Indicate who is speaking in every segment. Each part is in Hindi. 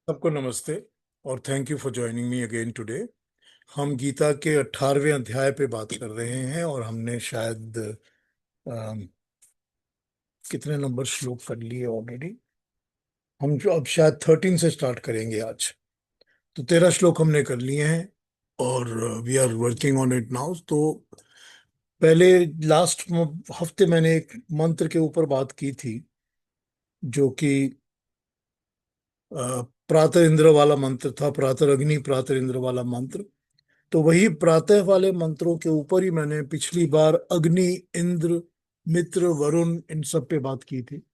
Speaker 1: सबको नमस्ते और thank you for joining me again today. हम गीता के 18वें अध्याय पे बात कर रहे हैं और हमने शायद अम, कितने नंबर श्लोक कर लिए ऑलरेडी। हम जो अब शायद 13 से स्टार्ट करेंगे आज। तो 13 श्लोक हमने कर लिए हैं और we are working on it now. तो पहले लास्ट हफ्ते मैंने एक मंत्र के ऊपर बात की थी जो कि प्रातः इंद्र वाला मंत्र था। प्रातः अग्नि प्रातः इंद्र वाला मंत्र। तो वही प्रातः वाले मंत्रों के ऊपर ही मैंने पिछली बार अग्नि, इंद्र, मित्र, वरुण इन सब पे बात की थी।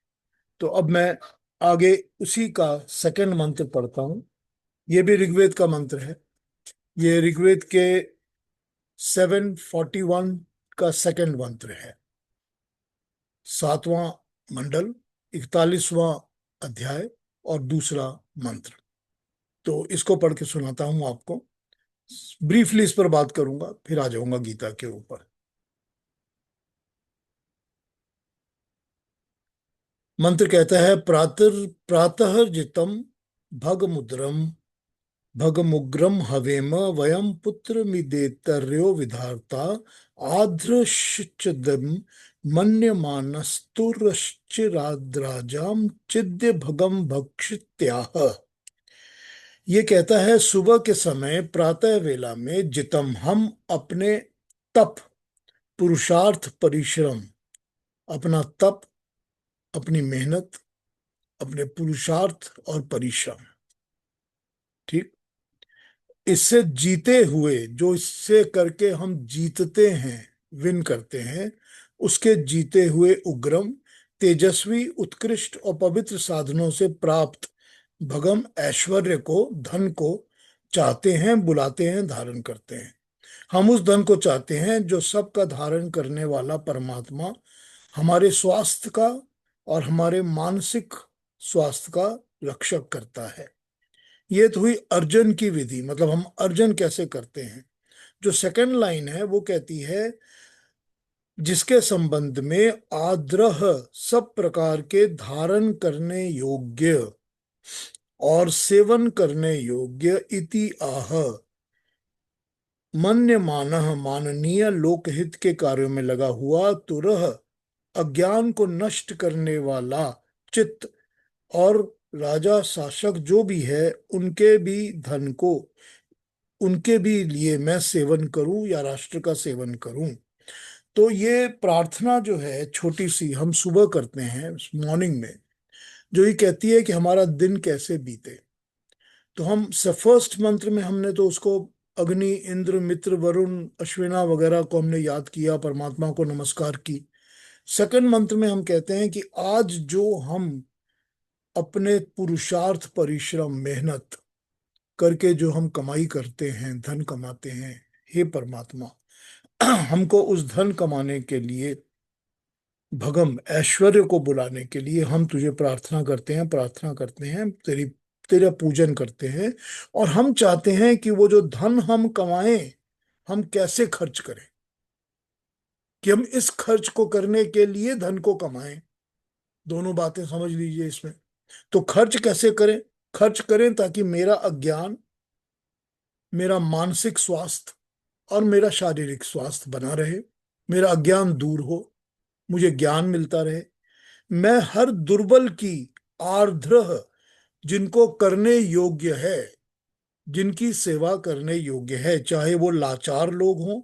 Speaker 1: तो अब मैं आगे उसी का सेकंड मंत्र पढ़ता हूँ। ये भी ऋग्वेद का मंत्र है। ये ऋग्वेद के 741 का सेकंड मंत्र है। 7वां मंडल, 41वां अध्याय और दूसरा मंत्र। तो इसको पढ़ के सुनाता हूं आपको। ब्रीफली इस पर बात करूंगा, फिर आ जाऊंगा गीता के ऊपर। मंत्र कहता है, प्रातः प्रातः जितम भगमुद्रम भगमुग्रम हवेम वयम पुत्र मिदेतर्यो विधार्ता आध्रश्चदम मन्यमानस्तुरश्चिराद्राजाम चिद्य भगम भक्षित्याह। ये कहता है, सुबह के समय प्रातः वेला में जितम हम अपने तप, पुरुषार्थ, परिश्रम, अपना तप, अपनी मेहनत, अपने पुरुषार्थ और परिश्रम, ठीक, इससे जीते हुए, जो इससे करके हम जीतते हैं, विन करते हैं, उसके जीते हुए उग्रम, तेजस्वी, उत्कृष्ट और पवित्र साधनों से प्राप्त भगम ऐश्वर्य को, धन को चाहते हैं, बुलाते हैं, धारण करते हैं। हम उस धन को चाहते हैं जो सबका धारण करने वाला परमात्मा हमारे स्वास्थ्य का और हमारे मानसिक स्वास्थ्य का रक्षक करता है। ये तो हुई अर्जन की विधि, मतलब हम अर्जन कैसे करते हैं। जो सेकंड लाइन है वो कहती है, जिसके संबंध में आद्रह, सब प्रकार के धारण करने योग्य और सेवन करने योग्य, इति आह, मन्य मानह, माननीय, लोकहित के कार्यों में लगा हुआ, तुरह, अज्ञान को नष्ट करने वाला, चित्त, और राजा शासक जो भी है उनके भी धन को, उनके भी लिए मैं सेवन करूं या राष्ट्र का सेवन करूं। तो ये प्रार्थना जो है छोटी सी, हम सुबह करते हैं मॉर्निंग में, जो ये कहती है कि हमारा दिन कैसे बीते। तो हम फर्स्ट मंत्र में हमने तो उसको अग्नि, इंद्र, मित्र, वरुण, अश्विना वगैरह को हमने याद किया, परमात्मा को नमस्कार की। सेकंड मंत्र में हम कहते हैं कि आज जो हम अपने पुरुषार्थ, परिश्रम, मेहनत करके जो हम कमाई करते हैं, धन कमाते हैं, हे परमात्मा, हमको उस धन कमाने के लिए, भगम ऐश्वर्य को बुलाने के लिए हम तुझे प्रार्थना करते हैं, प्रार्थना करते हैं, तेरा पूजन करते हैं। और हम चाहते हैं कि वो जो धन हम कमाएं, हम कैसे खर्च करें, कि हम इस खर्च को करने के लिए धन को कमाएं। दोनों बातें समझ लीजिए इसमें। तो खर्च कैसे करें? खर्च करें ताकि मेरा अज्ञान, मेरा मानसिक स्वास्थ्य और मेरा शारीरिक स्वास्थ्य बना रहे, मेरा अज्ञान दूर हो, मुझे ज्ञान मिलता रहे। मैं हर दुर्बल की आर्द्र, जिनको करने योग्य है, जिनकी सेवा करने योग्य है, चाहे वो लाचार लोग हों,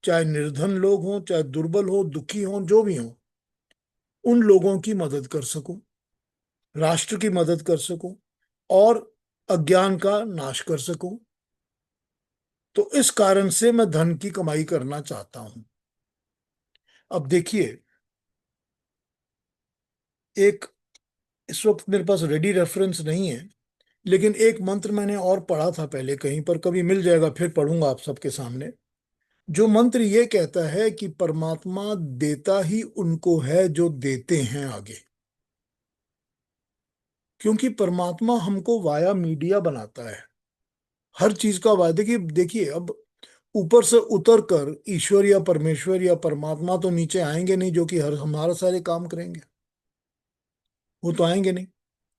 Speaker 1: चाहे निर्धन लोग हों, चाहे दुर्बल हो, दुखी हों, जो भी हों, उन लोगों की मदद कर सकूं, राष्ट्र की मदद कर सकूं और अज्ञान का नाश कर सकूं। तो इस कारण से मैं धन की कमाई करना चाहता हूं। अब देखिए, एक, इस वक्त मेरे पास रेडी रेफरेंस नहीं है, लेकिन एक मंत्र मैंने और पढ़ा था पहले कहीं पर, कभी मिल जाएगा फिर पढ़ूंगा आप सबके सामने। जो मंत्र ये कहता है कि परमात्मा देता ही उनको है जो देते हैं आगे। क्योंकि परमात्मा हमको वाया मीडिया बनाता है, हर चीज का वाया। देखिए देखिए, अब ऊपर से उतर कर ईश्वर या परमेश्वर या परमात्मा तो नीचे आएंगे नहीं, जो कि हर हमारा सारे काम करेंगे। वो तो आएंगे नहीं।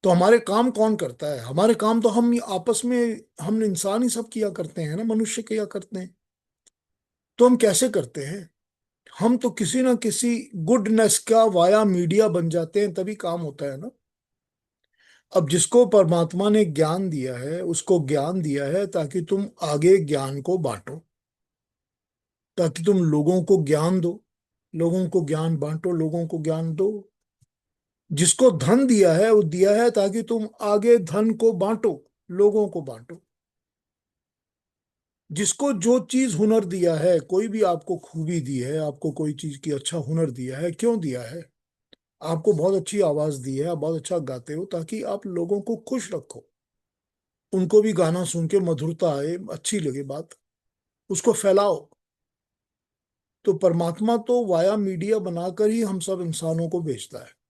Speaker 1: तो हमारे काम कौन करता है? हमारे काम तो हम आपस में, हम इंसान ही सब किया करते हैं ना, मनुष्य किया करते हैं। तो हम कैसे करते हैं? हम तो किसी ना किसी गुडनेस का वाया मीडिया बन जाते हैं, तभी काम होता है ना। अब जिसको परमात्मा ने ज्ञान दिया है, उसको ज्ञान दिया है ताकि तुम आगे ज्ञान को बांटो, ताकि तुम लोगों को ज्ञान दो, लोगों को ज्ञान बांटो, लोगों को ज्ञान दो। जिसको धन दिया है वो दिया है ताकि तुम आगे धन को बांटो, लोगों को बांटो। जिसको जो चीज हुनर दिया है, कोई भी आपको खूबी दी है, आपको कोई चीज की अच्छा हुनर दिया है, क्यों दिया है? आपको बहुत अच्छी आवाज दी है, आप बहुत अच्छा गाते हो, ताकि आप लोगों को खुश रखो, उनको भी गाना सुन के मधुरता आए, अच्छी लगे बात, उसको फैलाओ। तो परमात्मा तो वाया मीडिया बनाकर ही हम सब इंसानों को भेजता है।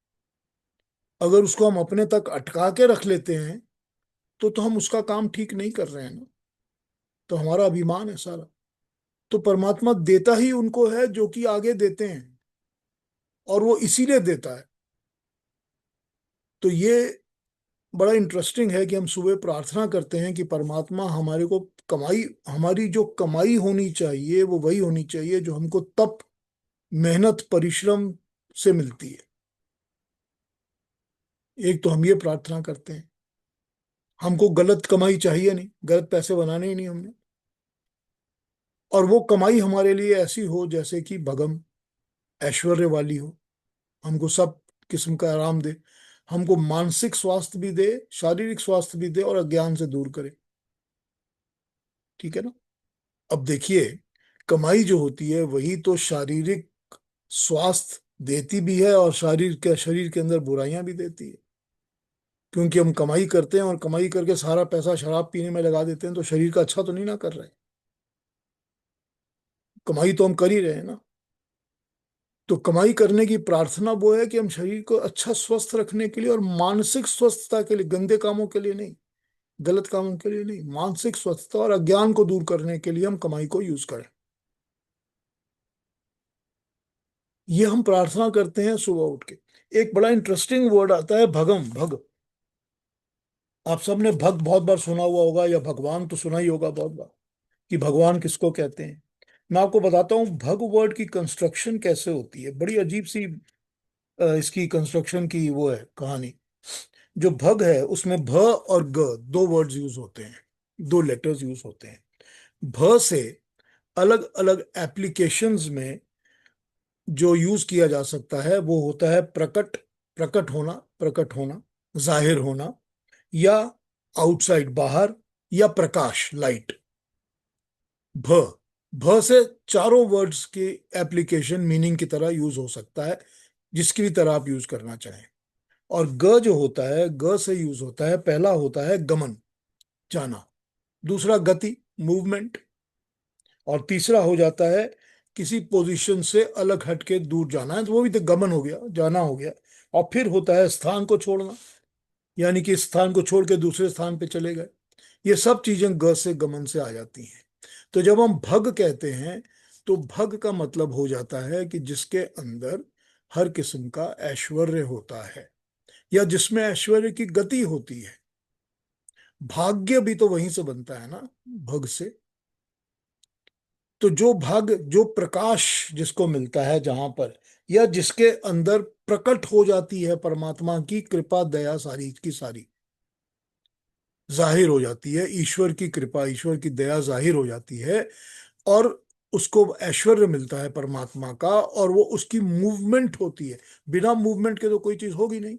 Speaker 1: अगर उसको हम अपने तक अटका के रख लेते हैं तो हम उसका काम ठीक नहीं कर रहे हैं ना। तो हमारा अभिमान है सारा। तो परमात्मा देता ही उनको है जो कि आगे देते हैं, और वो इसीलिए देता है। तो ये बड़ा इंटरेस्टिंग है कि हम सुबह प्रार्थना करते हैं कि परमात्मा हमारे को कमाई, हमारी जो कमाई होनी चाहिए वो वही होनी चाहिए जो हमको तप, मेहनत, परिश्रम से मिलती है। एक तो हम ये प्रार्थना करते हैं। हमको गलत कमाई चाहिए नहीं, गलत पैसे बनाने ही नहीं हमने। और वो कमाई हमारे लिए ऐसी हो जैसे कि भगम, ऐश्वर्य वाली हो, हमको सब किस्म का आराम दे, हमको मानसिक स्वास्थ्य भी दे, शारीरिक स्वास्थ्य भी दे, और अज्ञान से दूर करे। ठीक है ना? अब देखिए, कमाई जो होती है वही तो शारीरिक स्वास्थ्य देती भी है, और शरीर के अंदर बुराइयां भी देती है। क्योंकि हम कमाई करते हैं और कमाई करके सारा पैसा शराब पीने में लगा देते हैं, तो शरीर का अच्छा तो नहीं ना कर रहे। कमाई तो हम कर ही रहे हैं ना। तो कमाई करने की प्रार्थना वो है कि हम शरीर को अच्छा स्वस्थ रखने के लिए, और मानसिक स्वस्थता के लिए, गंदे कामों के लिए नहीं, गलत कामों के लिए नहीं, मानसिक स्वस्थता और अज्ञान को दूर करने के लिए हम कमाई को यूज करें। ये हम प्रार्थना करते हैं सुबह उठ के। एक बड़ा इंटरेस्टिंग वर्ड आता है भगम, भग। आप सबने भग बहुत बार सुना हुआ होगा, या भगवान तो सुना ही होगा बहुत बार, कि भगवान किसको कहते हैं। मैं आपको बताता हूँ भग वर्ड की कंस्ट्रक्शन कैसे होती है। बड़ी अजीब सी इसकी कंस्ट्रक्शन की वो है कहानी। जो भग है उसमें भ और ग दो वर्ड्स यूज होते हैं, दो लेटर्स यूज होते हैं। भ से अलग अलग एप्लीकेशंस में जो यूज किया जा सकता है वो होता है प्रकट, प्रकट होना, प्रकट होना, जाहिर होना, या आउटसाइड, बाहर, या प्रकाश, लाइट। भ भ से चारों वर्ड्स की एप्लीकेशन मीनिंग की तरह यूज हो सकता है, जिसकी भी तरह आप यूज करना चाहें। और ग जो होता है, ग से यूज होता है, पहला होता है गमन, जाना, दूसरा गति, मूवमेंट, और तीसरा हो जाता है किसी पोजीशन से अलग हट के दूर जाना है, तो वो भी तो गमन हो गया, जाना हो गया। और फिर होता है स्थान को छोड़ना, यानी कि स्थान को छोड़ के दूसरे स्थान पे चले गए। ये सब चीजें ग से, गमन से आ जाती हैं। तो जब हम भग कहते हैं, तो भग का मतलब हो जाता है कि जिसके अंदर हर किस्म का ऐश्वर्य होता है, या जिसमें ऐश्वर्य की गति होती है। भाग्य भी तो वहीं से बनता है ना, भग से। तो जो भाग, जो प्रकाश जिसको मिलता है जहां पर, या जिसके अंदर प्रकट हो जाती है परमात्मा की कृपा, दया सारी की सारी जाहिर हो जाती है, ईश्वर की कृपा, ईश्वर की दया जाहिर हो जाती है, और उसको ऐश्वर्य मिलता है परमात्मा का, और वो उसकी मूवमेंट होती है। बिना मूवमेंट के तो कोई चीज होगी नहीं।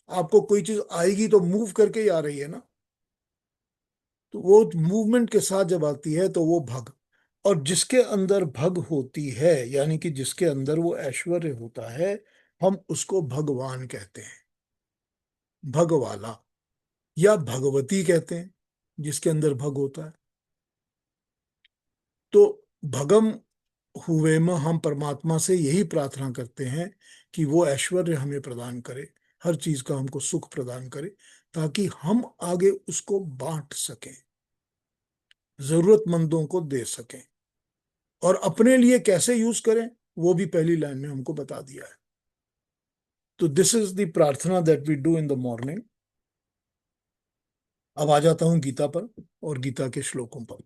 Speaker 1: आपको कोई चीज आएगी तो मूव करके ही आ रही है ना। तो वो मूवमेंट के साथ जब आती है तो वो भग। और जिसके अंदर भग होती है, यानी कि जिसके अंदर वो ऐश्वर्य होता है, हम उसको भगवान कहते हैं, भगवाला, या भगवती कहते हैं, जिसके अंदर भग होता है। तो भगम हुए में हम परमात्मा से यही प्रार्थना करते हैं कि वो ऐश्वर्य हमें प्रदान करे, हर चीज का हमको सुख प्रदान करे, ताकि हम आगे उसको बांट सकें, जरूरतमंदों को दे सकें। और अपने लिए कैसे यूज करें, वो भी पहली लाइन में हमको बता दिया है। तो दिस इज द प्रार्थना that we do in the morning. अब आ जाता हूँ गीता पर और गीता के श्लोकों पर।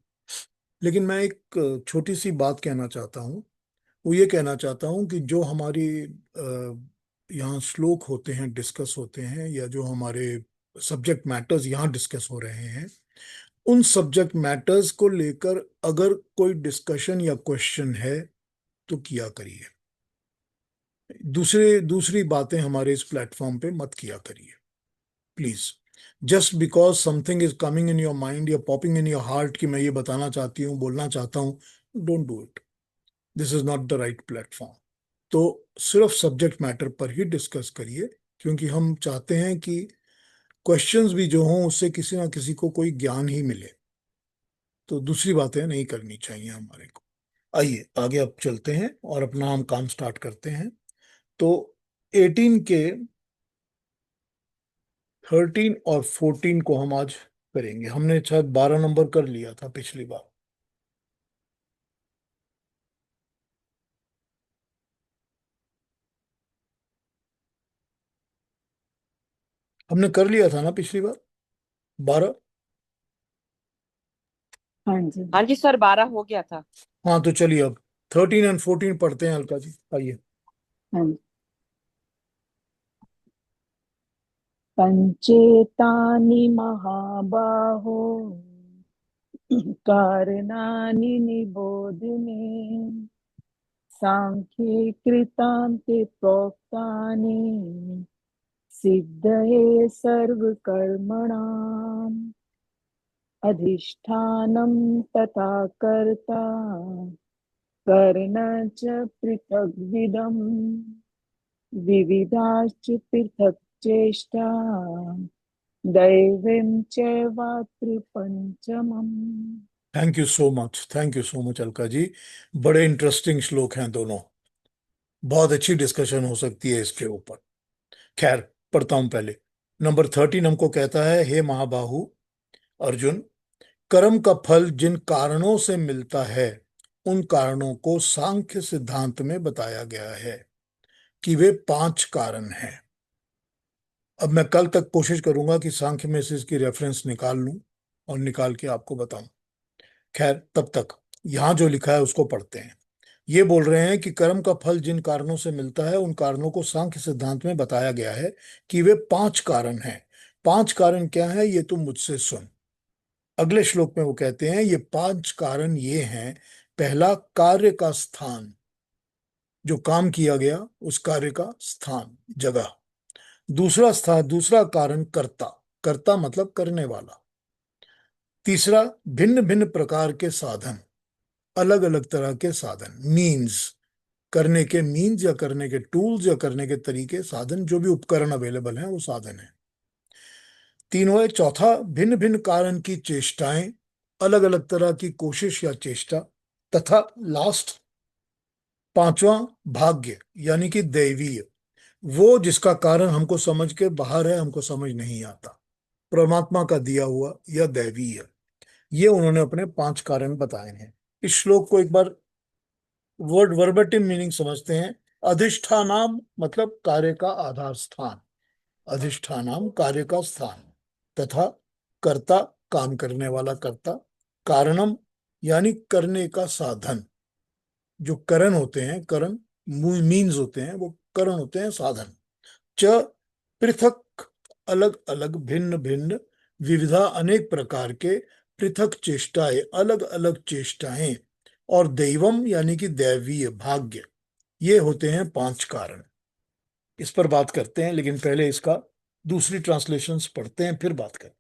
Speaker 1: लेकिन मैं एक छोटी सी बात कहना चाहता हूँ। वो ये कहना चाहता हूँ कि जो हमारी यहाँ श्लोक होते हैं, डिस्कस होते हैं, या जो हमारे सब्जेक्ट मैटर्स यहाँ डिस्कस हो रहे हैं, उन सब्जेक्ट मैटर्स को लेकर अगर कोई डिस्कशन या क्वेश्चन है तो किया करिए। दूसरे दूसरी बातें हमारे इस प्लेटफॉर्म पे मत किया करिए please. Just because something is coming in your mind या पॉपिंग इन योर हार्ट कि मैं ये बताना चाहती हूँ, बोलना चाहता हूँ, don't do it. This is not the right platform. तो सिर्फ सब्जेक्ट मैटर पर ही डिस्कस करिए, क्योंकि हम चाहते हैं कि क्वेश्चंस भी जो हों उससे किसी ना किसी को कोई ज्ञान ही मिले। तो दूसरी बातें नहीं करनी चाहिए हमारे को। आइए आगे अब चलते हैं और अपना हम काम स्टार्ट करते हैं। तो 18 के 13 और 14 को हम आज करेंगे। हमने शायद 12 नंबर कर लिया था पिछली बार। हमने कर लिया था ना पिछली बार 12।
Speaker 2: हाँ जी।
Speaker 3: हाँ जी सर, 12 हो गया था।
Speaker 1: हाँ तो चलिए अब 13 एंड 14 पढ़ते हैं अलका जी, आइए।
Speaker 2: हाँ जी। पंचेतानि महाबाहो कारणानि निबोध मे सांख्ये कृतान्ते प्रोक्तानि सिद्धये सर्वकर्मणाम् अधिष्ठानं तथा कर्ता कर्ण च पृथग्विदम् विविधाश्च पृथक् चेष्टा दैवीं चैवात्र पंचमम्।
Speaker 1: Thank you so much Alka ji. बड़े इंटरेस्टिंग श्लोक हैं दोनों। बहुत अच्छी डिस्कशन हो सकती है इसके ऊपर। खैर, पढ़ता हूं पहले। नंबर 13 हमको कहता है, हे महाबाहु अर्जुन, कर्म का फल जिन कारणों से मिलता है उन कारणों को सांख्य सिद्धांत में बताया गया है कि वे 5 कारण हैं। अब मैं कल तक कोशिश करूंगा कि सांख्य में से इसकी रेफरेंस निकाल लूं और निकाल के आपको बताऊं। खैर, तब तक यहां जो लिखा है उसको पढ़ते हैं। ये बोल रहे हैं कि कर्म का फल जिन कारणों से मिलता है उन कारणों को सांख्य सिद्धांत में बताया गया है कि वे 5 कारण हैं। 5 कारण क्या है ये तुम मुझसे सुन। अगले श्लोक में वो कहते हैं ये 5 कारण ये हैं। पहला, कार्य का स्थान, जो काम किया गया उस कार्य का स्थान, जगह। दूसरा कारण कर्ता, कर्ता मतलब करने वाला। तीसरा, भिन्न भिन्न प्रकार के साधन, अलग अलग तरह के साधन, मीन्स, करने के मीन्स या करने के टूल्स या करने के तरीके, साधन, जो भी उपकरण अवेलेबल हैं वो साधन है। चौथा, भिन्न भिन्न कारण की चेष्टाएं, अलग अलग तरह की कोशिश या चेष्टा। तथा लास्ट, पांचवा, भाग्य यानी कि दैवीय, वो जिसका कारण हमको समझ के बाहर है, हमको समझ नहीं आता, परमात्मा का दिया हुआ या दैवीय। ये उन्होंने अपने 5 कारण बताए हैं। इस श्लोक को एक बार वर्ड वर्बेटिम मीनिंग समझते हैं। अधिष्ठानाम मतलब कार्य का आधार स्थान, अधिष्ठानाम कार्य का स्थान, तथा कर्ता काम करने वाला कर्ता, कारणम यानी करने का साधन, जो करण होते हैं, करण मीन्स होते हैं, वो करण होते हैं साधन। च पृथक अलग अलग, भिन्न भिन्न, विविधा अनेक प्रकार के, पृथक चेष्टाएं अलग अलग चेष्टाएं, और दैवम यानी कि दैवीय भाग्य, ये होते हैं 5 कारण। इस पर बात करते हैं, लेकिन पहले इसका दूसरी ट्रांसलेशंस पढ़ते हैं, फिर बात करते हैं।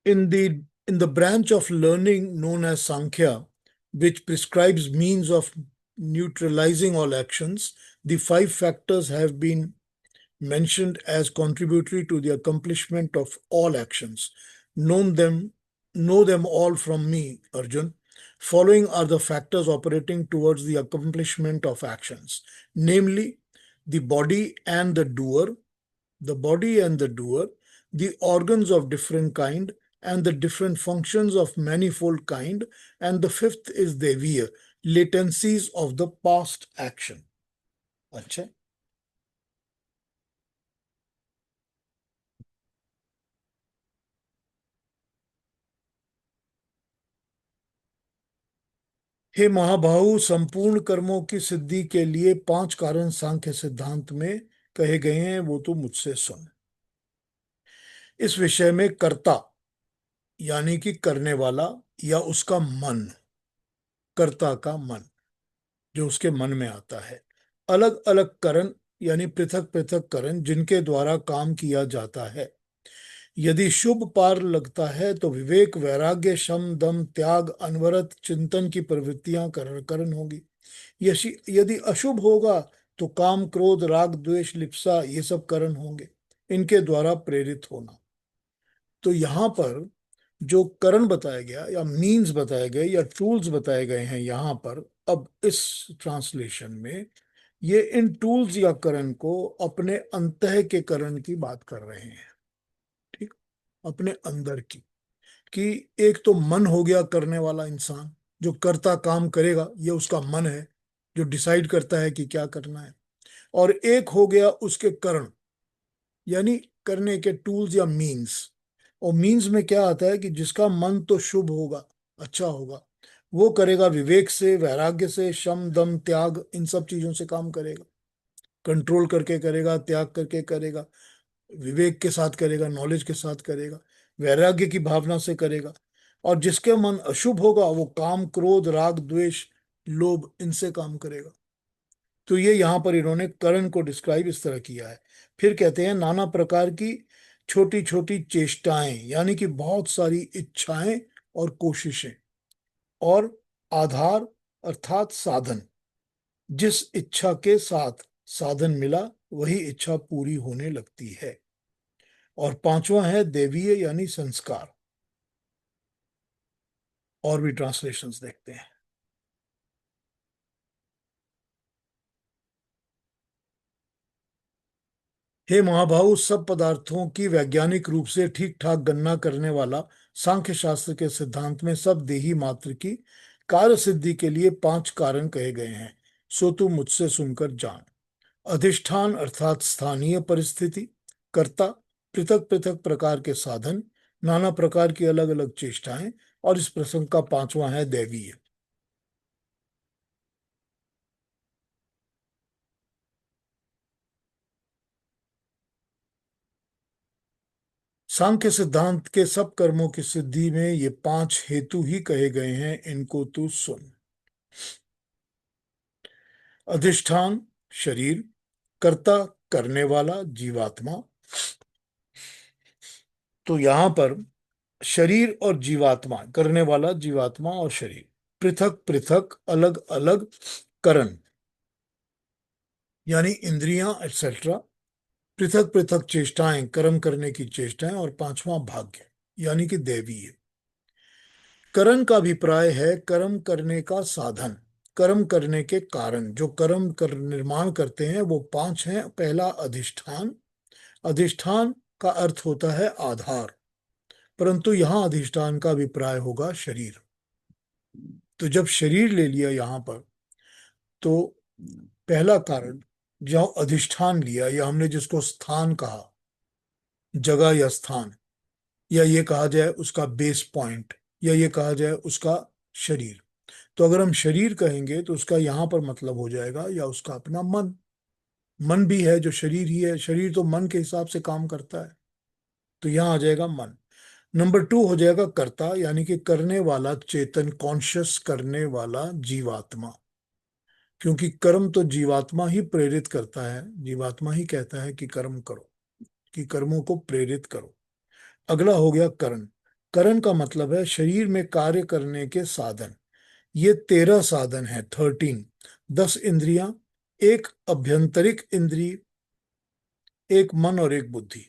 Speaker 1: In the branch of learning known as Sankhya, which prescribes means of neutralizing all actions, the 5 factors have been mentioned as contributory to the accomplishment of all actions. Know them, know them all from me, Arjun. Following are the factors operating towards the accomplishment of actions, namely the body and the doer, the organs of different kind, and the different functions of manifold kind. And the fifth is Deviya, latencies of the past action. अच्छा, हे महाबाहु, संपूर्ण कर्मों की सिद्धि के लिए पांच कारण सांख्य सिद्धांत में कहे गए हैं, वो तो मुझसे सुन। इस विषय में कर्ता यानी कि करने वाला या उसका मन, कर्ता का मन जो उसके मन में आता है, अलग अलग करण यानी पृथक पृथक करण जिनके द्वारा काम किया जाता है, यदि शुभ पार लगता है तो विवेक वैराग्य शम दम त्याग अनवरत चिंतन की प्रवृत्तियां करण होगी। यदि अशुभ होगा तो काम क्रोध राग द्वेष लिप्सा ये सब करण होंगे, इनके द्वारा प्रेरित होना। तो यहां पर जो करण बताया गया या मीन्स बताए गए या टूल्स बताए गए हैं यहां पर, अब इस ट्रांसलेशन में ये इन टूल्स या करण को अपने अंतः के करण की बात कर रहे हैं। ठीक, अपने अंदर की, कि एक तो मन हो गया करने वाला इंसान, जो करता काम करेगा, ये उसका मन है जो डिसाइड करता है कि क्या करना है। और एक हो गया उसके करण यानी करने के टूल्स या मीन्स। और मीन्स में क्या आता है कि जिसका मन तो शुभ होगा, अच्छा होगा, वो करेगा विवेक से वैराग्य से शम दम त्याग इन सब चीजों से काम करेगा, कंट्रोल करके करेगा, त्याग करके करेगा, विवेक के साथ करेगा, नॉलेज के साथ करेगा, वैराग्य की भावना से करेगा। और जिसके मन अशुभ होगा वो काम क्रोध राग द्वेष लोभ इनसे काम करेगा। तो ये यहाँ पर इन्होंने करण को डिस्क्राइब इस तरह किया है। फिर कहते हैं नाना प्रकार की छोटी छोटी चेष्टाएं यानी कि बहुत सारी इच्छाएं और कोशिशें, और आधार अर्थात साधन, जिस इच्छा के साथ साधन मिला वही इच्छा पूरी होने लगती है। और पांचवा है देवीय यानी संस्कार। और भी ट्रांसलेशंस देखते हैं। हे महाभाव, सब पदार्थों की वैज्ञानिक रूप से ठीक ठाक गणना करने वाला सांख्य शास्त्र के सिद्धांत में सब देही मात्र की कार्य सिद्धि के लिए पांच कारण कहे गए हैं, सो तू मुझसे सुनकर जान। अधिष्ठान अर्थात स्थानीय परिस्थिति, कर्ता, पृथक पृथक प्रकार के साधन, नाना प्रकार की अलग अलग चेष्टाएं, और इस प्रसंग का पांचवा है दैवीय। सांख्य सिद्धांत के सब कर्मों की सिद्धि में ये पांच हेतु ही कहे गए हैं, इनको तू सुन। अधिष्ठान शरीर, कर्ता करने वाला जीवात्मा। तो यहां पर शरीर और जीवात्मा, करने वाला जीवात्मा और शरीर, पृथक पृथक अलग अलग करण यानी इंद्रियां एक्सेट्रा, पृथक पृथक चेष्टाएं कर्म करने की चेष्टाएं, और पांचवा भाग्य यानी कि दैवीय। कर्म का अभिप्राय है कर्म करने का साधन, कर्म करने के कारण। जो कर्म कर निर्माण करते हैं वो पांच हैं। पहला अधिष्ठान, अधिष्ठान का अर्थ होता है आधार, परंतु यहां अधिष्ठान का अभिप्राय होगा शरीर। तो जब शरीर ले लिया यहां पर, तो पहला कारण जो अधिष्ठान लिया, या हमने जिसको स्थान कहा, जगह या स्थान, या ये कहा जाए उसका बेस पॉइंट, या ये कहा जाए उसका शरीर। तो अगर हम शरीर कहेंगे तो उसका यहां पर मतलब हो जाएगा या उसका अपना मन। मन भी है जो शरीर ही है, शरीर तो मन के हिसाब से काम करता है, तो यहां आ जाएगा मन। नंबर टू हो जाएगा कर्ता यानी कि करने वाला चेतन, कॉन्शियस करने वाला जीवात्मा, क्योंकि कर्म तो जीवात्मा ही प्रेरित करता है, जीवात्मा ही कहता है कि कर्म करो, कि कर्मों को प्रेरित करो। अगला हो गया करण। करण का मतलब है शरीर में कार्य करने के साधन। ये 13 साधन है, 13, 10 इंद्रियां, एक अभ्यंतरिक इंद्रिय, एक मन और एक बुद्धि।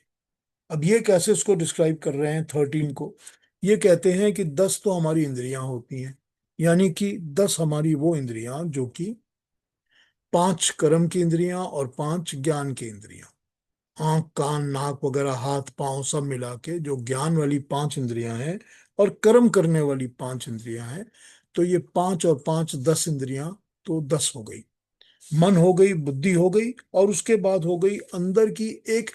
Speaker 1: अब ये कैसे उसको डिस्क्राइब कर रहे हैं 13 को? ये कहते हैं कि 10 तो हमारी इंद्रियां होती हैं, यानी कि 10 हमारी वो इंद्रियां जो कि पांच कर्म की इंद्रियां और पांच ज्ञान की इंद्रियां, आंख कान नाक वगैरह हाथ पांव सब मिला के जो ज्ञान वाली 5 इंद्रियां हैं और कर्म करने वाली 5 इंद्रियां हैं, तो ये 5 और 5 10 इंद्रियां, तो 10 हो गई। मन हो गई, बुद्धि हो गई, और उसके बाद हो गई अंदर की एक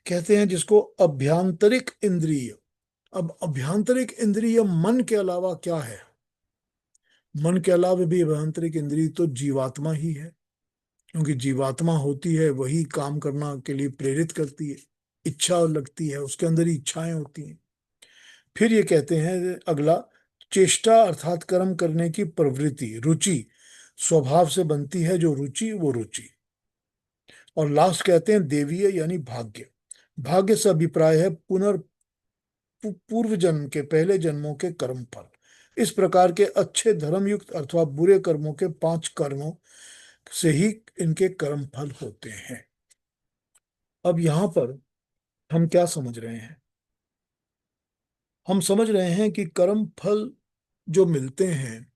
Speaker 1: कहते हैं जिसको अभ्यांतरिक इंद्रिय। अब अभ्यांतरिक इंद्रिय मन के अलावा क्या है? मन के अलावा भी अभ्यांतरिक इंद्रिय तो जीवात्मा ही है, क्योंकि जीवात्मा होती है वही काम करना के लिए प्रेरित करती है, इच्छा लगती है, उसके अंदर ही इच्छाएं होती हैं। फिर ये कहते हैं अगला, चेष्टा अर्थात कर्म करने की प्रवृत्ति, रुचि, स्वभाव से बनती है जो रुचि वो रुचि। और लास्ट कहते हैं देवीय यानी भाग्य। भाग्य से अभिप्राय है पूर्व जन्म के, पहले जन्मों के कर्म फल। इस प्रकार के अच्छे धर्मयुक्त अथवा बुरे कर्मों के 5 कर्मों से ही इनके कर्म फल होते हैं। अब यहां पर हम क्या समझ रहे हैं? हम समझ रहे हैं कि कर्म फल जो मिलते हैं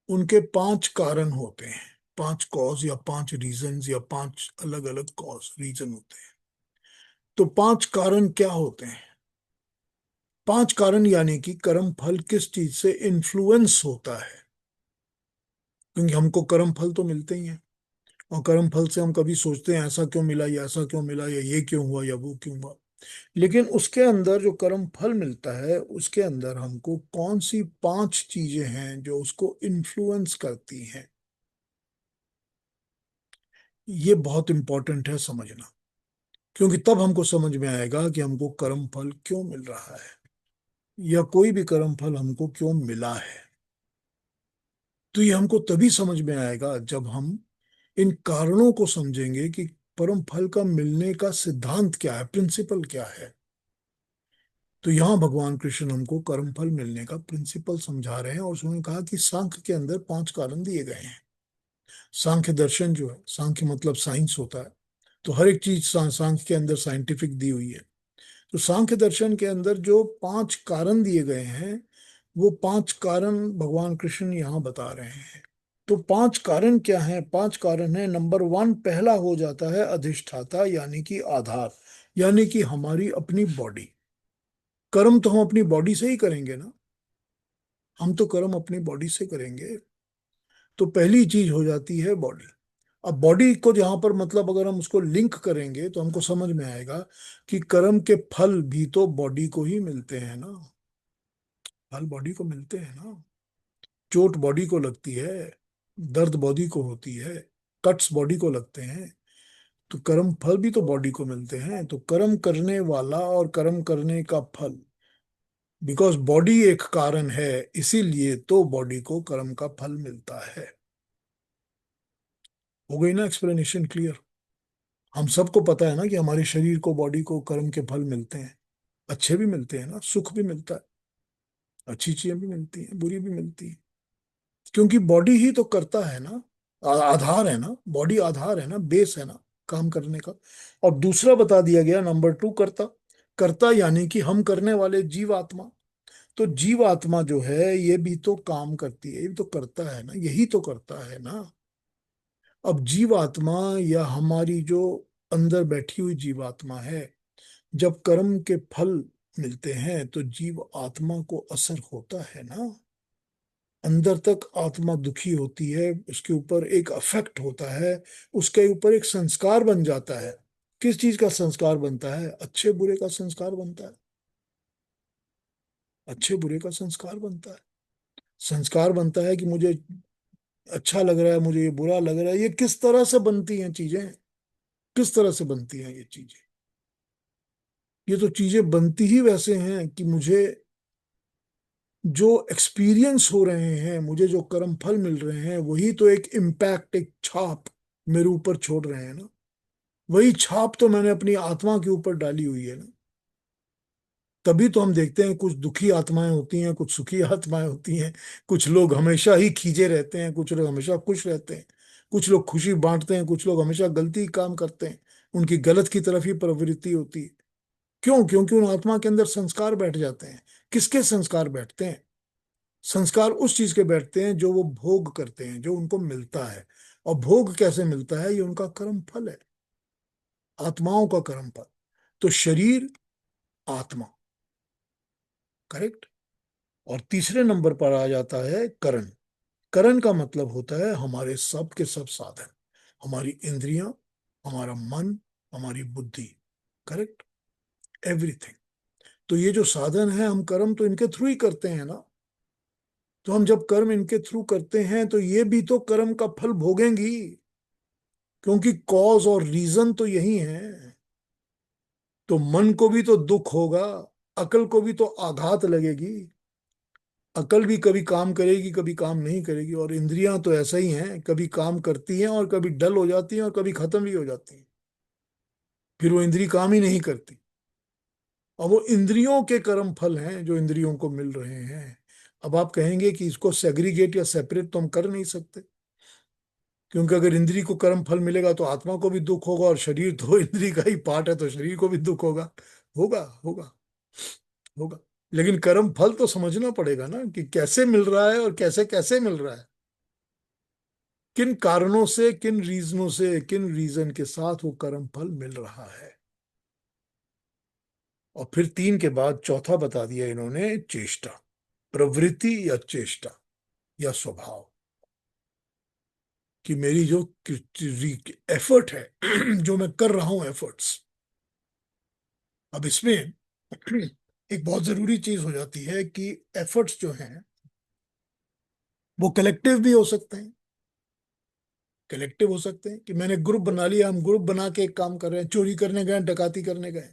Speaker 1: उनके 5 कारण होते हैं, 5 कॉज या 5 रीजंस या 5 अलग अलग कॉज रीजन होते हैं। तो 5 कारण क्या होते हैं? 5 कारण यानी कि कर्म फल किस चीज से इन्फ्लुएंस होता है, क्योंकि हमको कर्म फल तो मिलते ही हैं, और कर्म फल से हम कभी सोचते हैं ऐसा क्यों मिला, या ऐसा क्यों मिला, या ये क्यों हुआ, या वो क्यों हुआ। लेकिन उसके अंदर जो कर्म फल मिलता है उसके अंदर हमको कौन सी 5 चीजें हैं जो उसको इन्फ्लुएंस करती हैं, ये बहुत इंपॉर्टेंट है समझना। क्योंकि तब हमको समझ में आएगा कि हमको कर्म फल क्यों मिल रहा है, या कोई भी कर्म फल हमको क्यों मिला है। तो ये हमको तभी समझ में आएगा जब हम इन कारणों को समझेंगे कि परम फल का मिलने का सिद्धांत क्या है, प्रिंसिपल क्या है। तो यहाँ भगवान कृष्ण हमको कर्म फल मिलने का प्रिंसिपल समझा रहे हैं, और उसने कहा कि सांख्य के अंदर 5 कारण दिए गए हैं। सांख्य दर्शन जो है, सांख्य मतलब साइंस होता है, तो हर एक चीज सांख्य के अंदर साइंटिफिक दी हुई है। तो सांख्य दर्शन के अंदर जो 5 कारण दिए गए हैं, वो 5 कारण भगवान कृष्ण यहाँ बता रहे हैं। तो 5 कारण क्या है? 5 कारण है, नंबर 1 पहला हो जाता है अधिष्ठाता यानी कि आधार, यानी कि हमारी अपनी बॉडी। कर्म तो हम अपनी बॉडी से ही करेंगे ना, हम तो कर्म अपनी बॉडी से करेंगे। तो पहली चीज हो जाती है बॉडी। अब बॉडी को जहां पर मतलब अगर हम उसको लिंक करेंगे तो हमको समझ में आएगा कि कर्म के फल भी तो बॉडी को ही मिलते हैं ना, फल बॉडी को मिलते हैं ना। चोट बॉडी को लगती है, दर्द बॉडी को होती है, कट्स बॉडी को लगते हैं, तो कर्म फल भी तो बॉडी को मिलते हैं। तो कर्म करने वाला और कर्म करने का फल, बिकॉज बॉडी एक कारण है, इसीलिए तो बॉडी को कर्म का फल मिलता है। हो गई ना एक्सप्लेनेशन क्लियर? हम सबको पता है ना कि हमारे शरीर को, बॉडी को कर्म के फल मिलते हैं, अच्छे भी मिलते हैं ना, सुख भी मिलता है, अच्छी चीजें भी मिलती हैं, बुरी भी मिलती हैं, क्योंकि बॉडी ही तो करता है ना, आधार है ना, बॉडी आधार है ना, बेस है ना काम करने का। और दूसरा बता दिया गया नंबर 2 कर्ता। कर्ता यानी कि हम करने वाले जीवात्मा। तो जीवात्मा जो है ये भी तो काम करती है, ये भी तो करता है ना, यही तो करता है ना। अब जीवात्मा या हमारी जो अंदर बैठी हुई जीवात्मा है, जब कर्म के फल मिलते हैं तो जीव आत्मा को असर होता है ना, अंदर तक आत्मा दुखी होती है, उसके ऊपर एक अफेक्ट होता है, उसके ऊपर एक संस्कार बन जाता है। किस चीज का संस्कार बनता है? अच्छे बुरे का संस्कार बनता है, अच्छे बुरे का संस्कार बनता है। संस्कार बनता है कि मुझे अच्छा लग रहा है, मुझे ये बुरा लग रहा है। ये किस तरह से बनती हैं चीजें? किस तरह से बनती हैं ये चीजें? ये तो चीजें बनती ही वैसे हैं कि मुझे जो एक्सपीरियंस हो रहे हैं, मुझे जो कर्म फल मिल रहे हैं, वही तो एक इम्पैक्ट, एक छाप मेरे ऊपर छोड़ रहे हैं ना। वही छाप तो मैंने अपनी आत्मा के ऊपर डाली हुई है ना। तभी तो हम देखते हैं कुछ दुखी आत्माएं होती हैं, कुछ सुखी आत्माएं होती हैं। कुछ लोग हमेशा ही खींचे रहते हैं, कुछ लोग हमेशा खुश रहते हैं। कुछ लोग खुशी बांटते हैं, कुछ लोग हमेशा गलती काम करते हैं, उनकी गलत की तरफ ही प्रवृत्ति होती है। क्यों? क्योंकि उन आत्मा के अंदर संस्कार बैठ जाते हैं। किसके संस्कार बैठते हैं? संस्कार उस चीज के बैठते हैं जो वो भोग करते हैं, जो उनको मिलता है। और भोग कैसे मिलता है? ये उनका कर्म फल है। आत्माओं का कर्म फल। तो शरीर, आत्मा, करेक्ट। और तीसरे नंबर पर आ जाता है करण। करण का मतलब होता है हमारे सब के सब साधन, हमारी इंद्रियां, हमारा मन, हमारी बुद्धि, करेक्ट, एवरीथिंग। तो ये जो साधन है, हम कर्म तो इनके थ्रू ही करते हैं ना। तो हम जब कर्म इनके थ्रू करते हैं तो ये भी तो कर्म का फल भोगेंगी, क्योंकि कॉज और रीजन तो यही है। तो मन को भी तो दुख होगा, अकल को भी तो आघात लगेगी। अकल भी कभी काम करेगी, कभी काम नहीं करेगी। और इंद्रियां तो ऐसा ही हैं, कभी काम करती हैं और कभी डल हो जाती हैं और कभी खत्म भी हो जाती हैं। फिर वो इंद्री काम ही नहीं करती। और वो इंद्रियों के कर्म फल हैं जो इंद्रियों को मिल रहे हैं। अब आप कहेंगे कि इसको सेग्रीगेट या सेपरेट तो हम कर नहीं सकते, क्योंकि अगर इंद्री को कर्म फल मिलेगा तो आत्मा को भी दुख होगा, और शरीर तो इंद्री का ही पार्ट है, तो शरीर को भी दुख होगा। होगा होगा होगा। लेकिन कर्म फल तो समझना पड़ेगा ना, कि कैसे मिल रहा है और कैसे कैसे मिल रहा है, किन कारणों से, किन रीजनों से, किन रीजन के साथ वो कर्म फल मिल रहा है। और फिर तीन के बाद चौथा बता दिया इन्होंने, चेष्टा, प्रवृत्ति या चेष्टा या स्वभाव, कि मेरी जो एफर्ट है जो मैं कर रहा हूं, एफर्ट्स। अब इसमें एक बहुत जरूरी चीज हो जाती है कि एफर्ट्स जो हैं वो कलेक्टिव भी हो सकते हैं। कलेक्टिव हो सकते हैं कि मैंने ग्रुप बना लिया, हम ग्रुप बना के एक काम कर रहे हैं, चोरी करने गए, डकाती करने गए,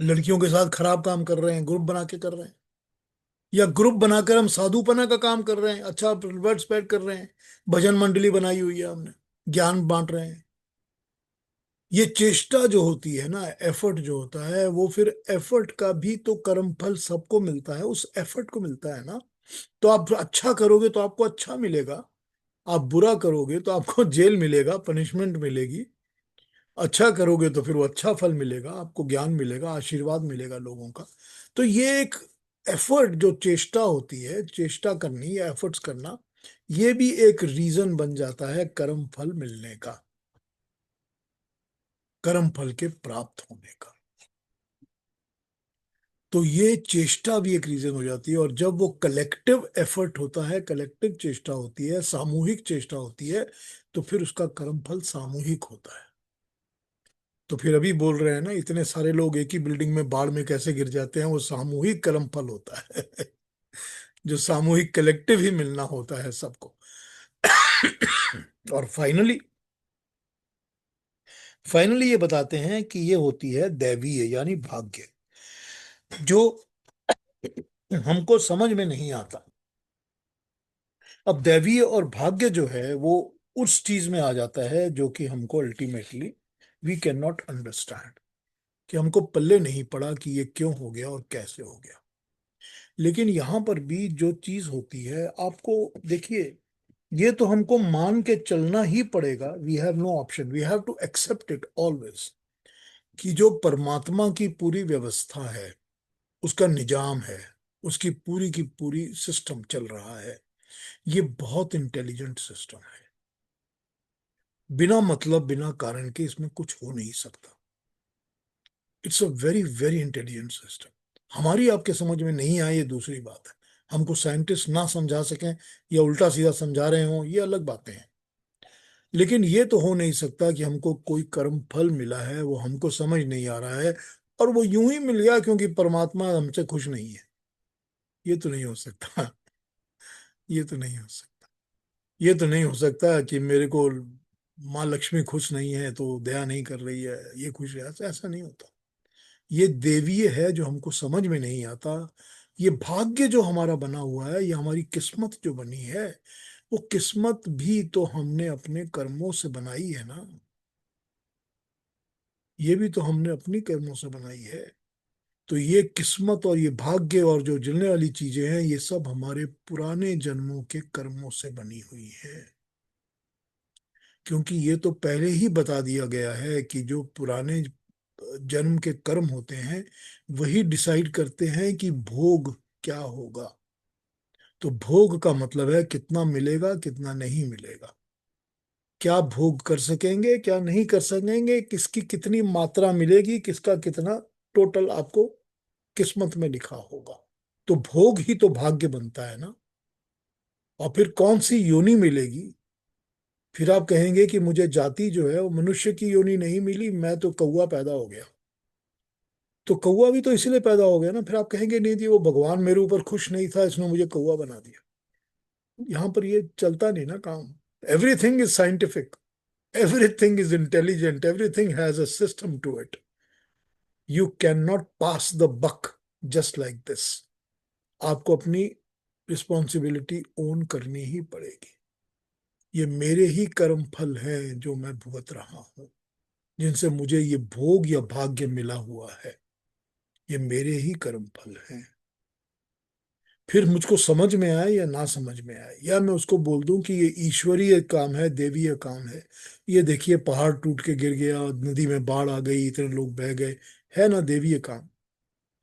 Speaker 1: लड़कियों के साथ खराब काम कर रहे हैं, ग्रुप बना के कर रहे हैं। या ग्रुप बनाकर हम साधुपना का काम कर रहे हैं, अच्छा वर्ड स्प्रेड कर रहे हैं, भजन मंडली बनाई हुई है हमने, ज्ञान बांट रहे हैं। ये चेष्टा जो होती है ना, एफर्ट जो होता है, वो फिर एफर्ट का भी तो कर्म फल सबको मिलता है, उस एफर्ट को मिलता है ना। तो आप अच्छा करोगे तो आपको अच्छा मिलेगा, आप बुरा करोगे तो आपको जेल मिलेगा, पनिशमेंट मिलेगी। अच्छा करोगे तो फिर वो अच्छा फल मिलेगा, आपको ज्ञान मिलेगा, आशीर्वाद मिलेगा लोगों का। तो ये एक एफर्ट जो चेष्टा होती है, चेष्टा करनी या एफर्ट्स करना, ये भी एक रीजन बन जाता है कर्म फल मिलने का, कर्म फल के प्राप्त होने का। तो ये चेष्टा भी एक रीजन हो जाती है। और जब वो कलेक्टिव एफर्ट होता है, कलेक्टिव चेष्टा होती है, सामूहिक चेष्टा होती है, तो फिर उसका कर्म फल सामूहिक होता है। तो फिर अभी बोल रहे हैं ना, इतने सारे लोग एक ही बिल्डिंग में बाढ़ में कैसे गिर जाते हैं, वो सामूहिक कर्म फल होता है जो सामूहिक कलेक्टिव ही मिलना होता है सबको। और फाइनली, फाइनली ये बताते हैं कि ये होती है दैवीय यानी भाग्य, जो हमको समझ में नहीं आता। अब दैवीय और भाग्य जो है वो उस चीज में आ जाता है जो कि हमको ultimately we can not understand, कि हमको पल्ले नहीं पड़ा कि ये क्यों हो गया और कैसे हो गया। लेकिन यहां पर भी जो चीज होती है, आपको देखिए, ये तो हमको मान के चलना ही पड़ेगा, we have no option, we have to accept it always, कि जो परमात्मा की पूरी व्यवस्था है, उसका निजाम है, उसकी पूरी की पूरी सिस्टम चल रहा है, ये बहुत इंटेलिजेंट सिस्टम है। बिना मतलब, बिना कारण के इसमें कुछ हो नहीं सकता। It's a very very intelligent system. हमारी आपके समझ में नहीं आए, ये दूसरी बात है। हमको साइंटिस्ट ना समझा सकें या उल्टा सीधा समझा रहे हों, ये अलग बातें हैं। लेकिन ये तो हो नहीं सकता कि हमको कोई कर्म फल मिला है, वो हमको समझ नहीं आ रहा है, और वो यूं ही मिल गया क्योंकि परमात्मा हमसे खुश नहीं है। ये तो नहीं हो सकता ये तो नहीं हो सकता। ये तो नहीं हो सकता कि मेरे को माँ लक्ष्मी खुश नहीं है तो दया नहीं कर रही है, ये खुश है, ऐसा ऐसा नहीं होता। ये देवीय है जो हमको समझ में नहीं आता। ये भाग्य जो हमारा बना हुआ है, ये हमारी किस्मत जो बनी है, वो किस्मत भी तो हमने अपने कर्मों से बनाई है ना। ये भी तो हमने अपनी कर्मों से बनाई है। तो ये किस्मत और ये भाग्य और जो जलने वाली चीजें हैं, ये सब हमारे पुराने जन्मों के कर्मों से बनी हुई है। क्योंकि ये तो पहले ही बता दिया गया है कि जो पुराने जन्म के कर्म होते हैं, वही डिसाइड करते हैं कि भोग क्या होगा। तो भोग का मतलब है कितना मिलेगा, कितना नहीं मिलेगा। क्या भोग कर सकेंगे, क्या नहीं कर सकेंगे, किसकी कितनी मात्रा मिलेगी, किसका कितना टोटल आपको किस्मत में लिखा होगा। तो भोग ही तो भाग्य बनता है ना। और फिर कौन सी योनि मिलेगी। फिर आप कहेंगे कि मुझे जाति जो है वो मनुष्य की योनि नहीं मिली, मैं तो कौवा पैदा हो गया। तो कौवा भी तो इसलिए पैदा हो गया ना। फिर आप कहेंगे नहीं जी वो भगवान मेरे ऊपर खुश नहीं था इसने मुझे कौवा बना दिया। यहां पर ये चलता नहीं ना काम। Everything is scientific, everything is intelligent, everything has a system to it. You can not pass the buck just like this. आपको अपनी रिस्पॉन्सिबिलिटी ओन करनी ही पड़ेगी। ये मेरे ही कर्म फल हैं जो मैं भुगत रहा हूं, जिनसे मुझे ये भोग या भाग्य मिला हुआ है। ये मेरे ही कर्म फल हैं। फिर मुझको समझ में आए या ना समझ में आए, या मैं उसको बोल दूं कि ये ईश्वरीय काम है, देवीय काम है। ये देखिए पहाड़ टूट के गिर गया, नदी में बाढ़ आ गई, इतने लोग बह गए, है ना देवीय काम।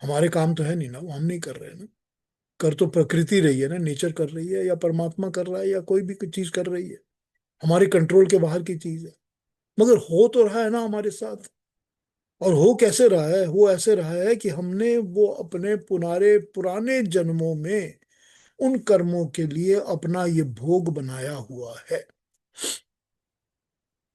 Speaker 1: हमारे काम तो है नहीं ना, वो हम नहीं कर रहे हैं ना। कर तो प्रकृति रही है ना, नेचर कर रही है, या परमात्मा कर रहा है, या कोई भी चीज कर रही है। हमारे कंट्रोल के बाहर की चीज है। मगर हो तो रहा है ना हमारे साथ। और हो कैसे रहा है, वो ऐसे रहा है कि हमने वो अपने पुनारे पुराने जन्मों में उन कर्मों के लिए अपना ये भोग बनाया हुआ है।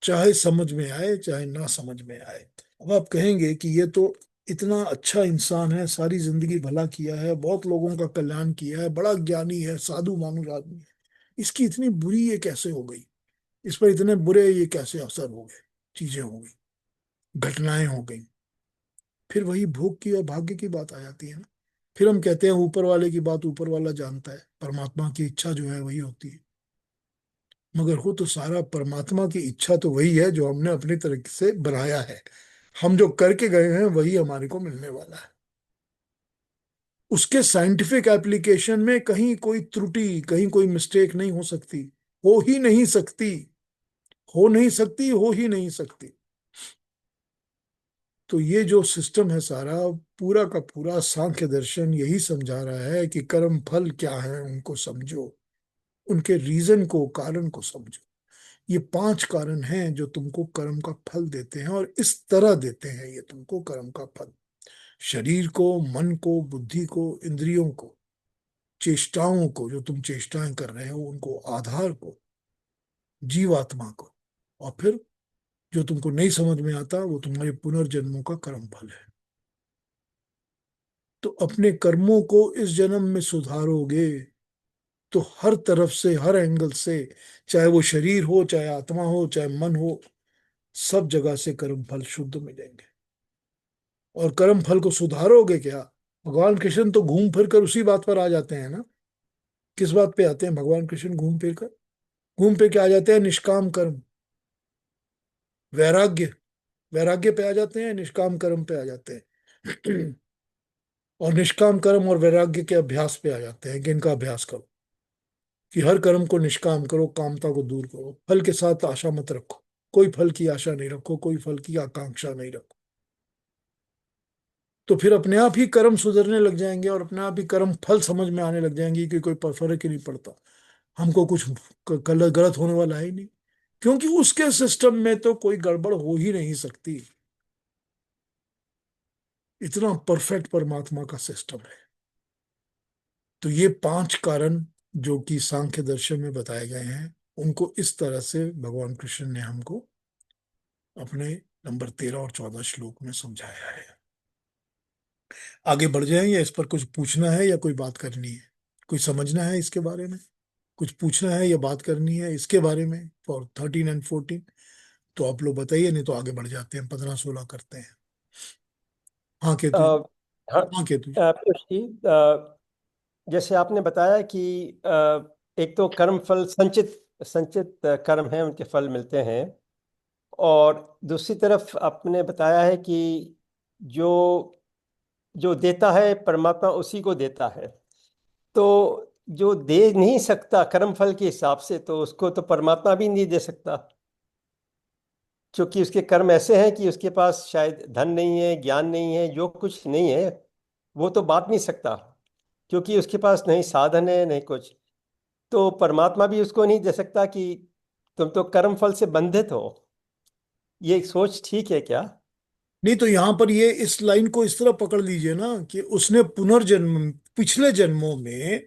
Speaker 1: चाहे समझ में आए चाहे ना समझ में आए। अब आप कहेंगे कि ये तो इतना अच्छा इंसान है, सारी जिंदगी भला किया है, बहुत लोगों का कल्याण किया है, बड़ा ज्ञानी है, साधु मानुष आदमी है, इसकी इतनी बुरी ये कैसे हो गई, इस पर इतने बुरे ये कैसे असर हो गए, चीजें हो गई, घटनाएं हो गई। फिर वही भोग की और भाग्य की बात आ जाती है ना। फिर हम कहते हैं ऊपर वाले की बात ऊपर वाला जानता है, परमात्मा की इच्छा जो है वही होती है। मगर हो तो सारा परमात्मा की इच्छा तो वही है जो हमने अपनी तरह से बनाया है। हम जो करके गए हैं वही हमारे को मिलने वाला है। उसके साइंटिफिक एप्लीकेशन में कहीं कोई त्रुटि, कहीं कोई मिस्टेक नहीं हो सकती। हो ही नहीं सकती, हो नहीं सकती, हो ही नहीं सकती। तो ये जो सिस्टम है सारा, पूरा का पूरा सांख्य दर्शन यही समझा रहा है कि कर्म फल क्या है उनको समझो, उनके रीजन को, कारण को समझो। ये पांच कारण हैं जो तुमको कर्म का फल देते हैं, और इस तरह देते हैं ये तुमको कर्म का फल। शरीर को, मन को, बुद्धि को, इंद्रियों को, चेष्टाओं को, जो तुम चेष्टाएं कर रहे हो उनको, आधार को, जीवात्मा को। और फिर जो तुमको नहीं समझ में आता वो तुम्हारे पुनर्जन्मों का कर्म फल है। तो अपने कर्मों को इस जन्म में सुधारोगे तो हर तरफ से, हर एंगल से, चाहे वो शरीर हो, चाहे आत्मा हो, चाहे मन हो, सब जगह से कर्म फल शुद्ध मिलेंगे। और कर्म फल को सुधारोगे क्या। भगवान कृष्ण तो घूम फिर कर उसी बात पर आ जाते हैं ना। किस बात पे आते हैं भगवान कृष्ण घूम फिर कर। घूम फिर के आ जाते हैं निष्काम कर्म, वैराग्य, वैराग्य पे आ जाते हैं, निष्काम कर्म पे आ जाते हैं। और निष्काम कर्म और वैराग्य के अभ्यास पे आ जाते हैं कि इनका अभ्यास करो, कि हर कर्म को निष्काम करो, कामता को दूर करो, फल के साथ आशा मत रखो, कोई फल की आशा नहीं रखो, कोई फल की आकांक्षा नहीं रखो। तो फिर अपने आप ही कर्म सुधरने लग जाएंगे, और अपने आप ही कर्म फल समझ में आने लग जाएंगे कि कोई फर्क ही नहीं पड़ता, हमको कुछ गलत होने वाला है ही नहीं। क्योंकि उसके सिस्टम में तो कोई गड़बड़ हो ही नहीं सकती। इतना परफेक्ट परमात्मा का सिस्टम है। तो ये पांच कारण जो कि सांख्य दर्शन में बताए गए हैं, उनको इस तरह से भगवान कृष्ण ने हमको अपने नंबर 13 और 14 श्लोक में समझाया है। आगे बढ़ जाएं, या इस पर कुछ पूछना है या कोई बात करनी है, कुछ समझना है इसके बारे में, कुछ पूछना है या बात करनी है इसके बारे में फॉर 13 एंड 14। तो आप लोग बताइए, नहीं तो आगे बढ़ जाते हैं, 15 16 करते हैं। हाँ
Speaker 2: अ,
Speaker 1: केतु जी।
Speaker 2: हाँ,
Speaker 1: हाँ केतु जी।
Speaker 2: पीयूष जी, जैसे आपने बताया कि एक तो कर्म फल संचित संचित कर्म है, उनके फल मिलते हैं। और दूसरी तरफ आपने बताया है कि जो जो देता है परमात्मा उसी को देता है। तो जो दे नहीं सकता कर्म फल के हिसाब से, तो उसको तो परमात्मा भी नहीं दे सकता, क्योंकि उसके कर्म ऐसे हैं कि उसके पास शायद धन नहीं है, ज्ञान नहीं है, जो कुछ नहीं है वो तो बांट नहीं सकता, क्योंकि उसके पास नहीं साधन है नहीं कुछ। तो परमात्मा भी उसको नहीं दे सकता कि तुम तो कर्म फल से बंधित हो, ये सोच ठीक है क्या?
Speaker 1: नहीं तो यहां पर ये इस लाइन को इस तरह पकड़ लीजिए ना कि उसने पुनर्जन्म, पिछले जन्मों में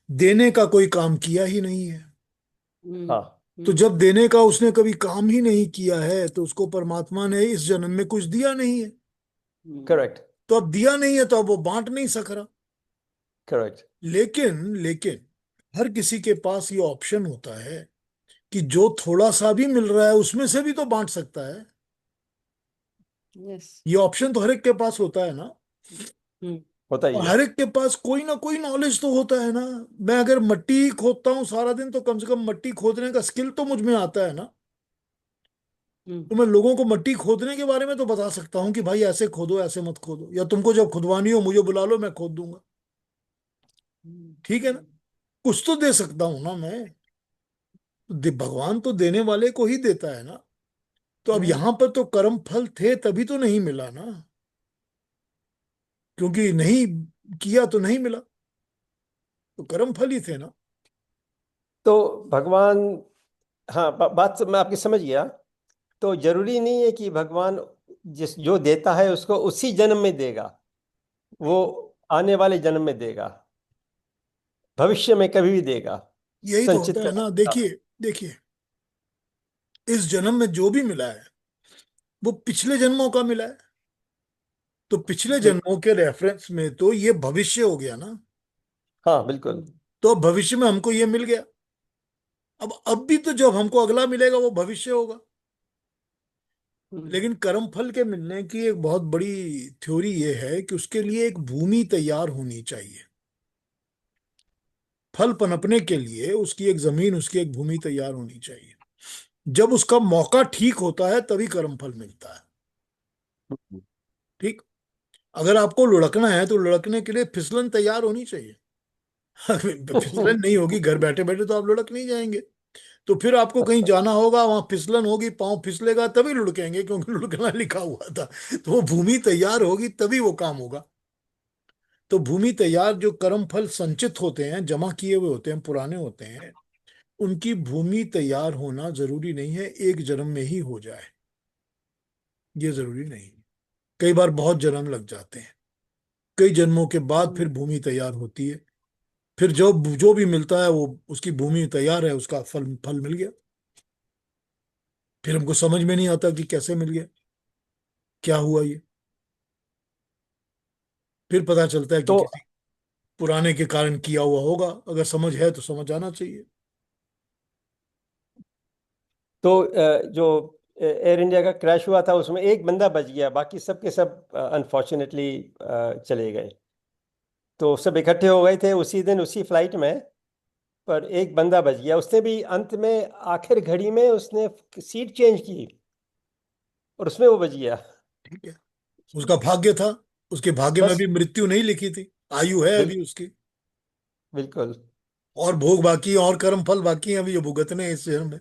Speaker 1: देने का कोई काम किया ही नहीं है।
Speaker 3: हम्म।
Speaker 2: हाँ,
Speaker 1: तो जब देने का उसने कभी काम ही नहीं किया है तो उसको परमात्मा ने इस जन्म में कुछ दिया नहीं है।
Speaker 2: करेक्ट,
Speaker 1: तो अब दिया नहीं है तो अब वो बांट नहीं सक रहा।
Speaker 2: करेक्ट।
Speaker 1: लेकिन लेकिन हर किसी के पास ये ऑप्शन होता है कि जो थोड़ा सा भी मिल रहा है उसमें से भी तो बांट सकता है।
Speaker 3: यस।
Speaker 1: ये ऑप्शन तो हर एक के पास होता है ना।
Speaker 3: हम्म।
Speaker 2: होता ही
Speaker 1: और
Speaker 2: है।
Speaker 1: हर एक के पास कोई ना कोई नॉलेज तो होता है ना। मैं अगर मट्टी खोदता हूँ सारा दिन तो कम से कम मट्टी खोदने का स्किल तो मुझ में आता है ना। तो मैं लोगों को मट्टी खोदने के बारे में तो बता सकता हूँ कि भाई ऐसे खोदो, ऐसे मत खोदो, या तुमको जब खुदवानी हो मुझे बुला लो, मैं खोद दूंगा। ठीक है ना। कुछ तो दे सकता हूं ना मैं। भगवान तो देने वाले को ही देता है ना। तो अब यहां पर तो कर्म फल थे तभी तो नहीं मिला ना। क्योंकि नहीं किया तो नहीं मिला। तो कर्म फल ही थे ना।
Speaker 2: तो भगवान, हाँ, बात मैं आपकी समझ गया। तो जरूरी नहीं है कि भगवान जिस जो देता है उसको उसी जन्म में देगा, वो आने वाले जन्म में देगा, भविष्य में कभी भी देगा।
Speaker 1: यही तो
Speaker 2: संचित
Speaker 1: होता है
Speaker 2: कर।
Speaker 1: ना। देखिए देखिए, इस जन्म में जो भी मिला है वो पिछले जन्मों का मिला है। तो पिछले
Speaker 2: बिल्कुल।
Speaker 1: जन्मों के रेफरेंस में तो ये भविष्य हो गया ना।
Speaker 2: हाँ, बिल्कुल।
Speaker 1: तो अब भविष्य में हमको ये मिल गया। अब भी तो जब हमको अगला मिलेगा वो भविष्य होगा। लेकिन कर्म फल के मिलने की एक बहुत बड़ी थ्योरी ये है कि उसके लिए एक भूमि तैयार होनी चाहिए। फल पनपने के लिए उसकी एक जमीन, उसकी एक भूमि तैयार होनी चाहिए। जब उसका मौका ठीक होता है तभी कर्म फल मिलता है। ठीक। अगर आपको लुढ़कना है तो लुढ़कने के लिए फिसलन तैयार होनी चाहिए। फिसलन नहीं होगी घर बैठे बैठे तो आप लुढ़क नहीं जाएंगे। तो फिर आपको कहीं जाना होगा, वहां फिसलन होगी, पाँव फिसलेगा तभी लुढ़केंगे, क्योंकि लुढ़कना लिखा हुआ था। तो वो भूमि तैयार होगी तभी वो काम होगा। तो भूमि तैयार, जो कर्म फल संचित होते हैं, जमा किए हुए होते हैं, पुराने होते हैं, उनकी भूमि तैयार होना जरूरी नहीं है एक जन्म में ही हो जाए। ये जरूरी नहीं है। कई बार बहुत जन्म लग जाते हैं। कई जन्मों के बाद फिर भूमि तैयार होती है। फिर जो जो भी मिलता है वो उसकी भूमि तैयार है, उसका फल फल मिल गया। फिर हमको समझ में नहीं आता कि कैसे मिल गया, क्या हुआ ये। फिर पता चलता है कि
Speaker 2: तो
Speaker 1: किसी पुराने के कारण किया हुआ होगा। अगर समझ है तो समझ आना चाहिए।
Speaker 2: जो एयर इंडिया का क्रैश हुआ था उसमें एक बंदा बच गया, बाकी सब के सब अनफॉर्चुनेटली चले गए। तो सब इकट्ठे हो गए थे उसी दिन उसी फ्लाइट में, पर एक बंदा बच गया। उसने भी अंत में आखिर घड़ी में उसने सीट चेंज की और उसमें वो बच गया।
Speaker 1: ठीक है। उसका भाग्य था। उसके भाग्य में
Speaker 2: बस,
Speaker 1: भी मृत्यु नहीं लिखी थी। आयु है
Speaker 2: बिल,
Speaker 1: अभी उसकी।
Speaker 2: बिल्कुल।
Speaker 1: और भोग बाकी है, और कर्म फल बाकी है अभी ये भुगतने हैं इस जन्म में।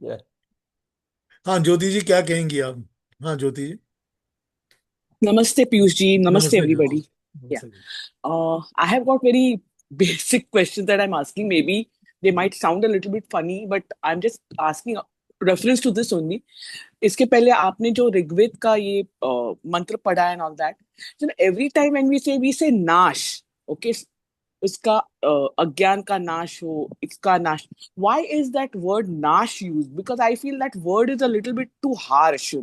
Speaker 2: Yeah.
Speaker 1: हाँ ज्योति जी, क्या कहेंगी आप? हाँ ज्योति जी।
Speaker 3: Namaste, Piyush ji. Namaste,
Speaker 1: नमस्ते ज्योति
Speaker 3: everybody.
Speaker 1: जी।
Speaker 3: Yeah.
Speaker 1: नमस्ते जी।
Speaker 3: I have got very basic questions that I'm asking. Maybe they might sound a little bit funny, but I'm just asking reference to this only. इसके पहले आपने जो ऋग्वेद का ये मंत्र पढ़ा है and all that. So every time when we say नाश, okay, उसका अज्ञान का नाश हो, इसका नाश. Why is that word नाश used? Because I feel that word is a little bit too harsh,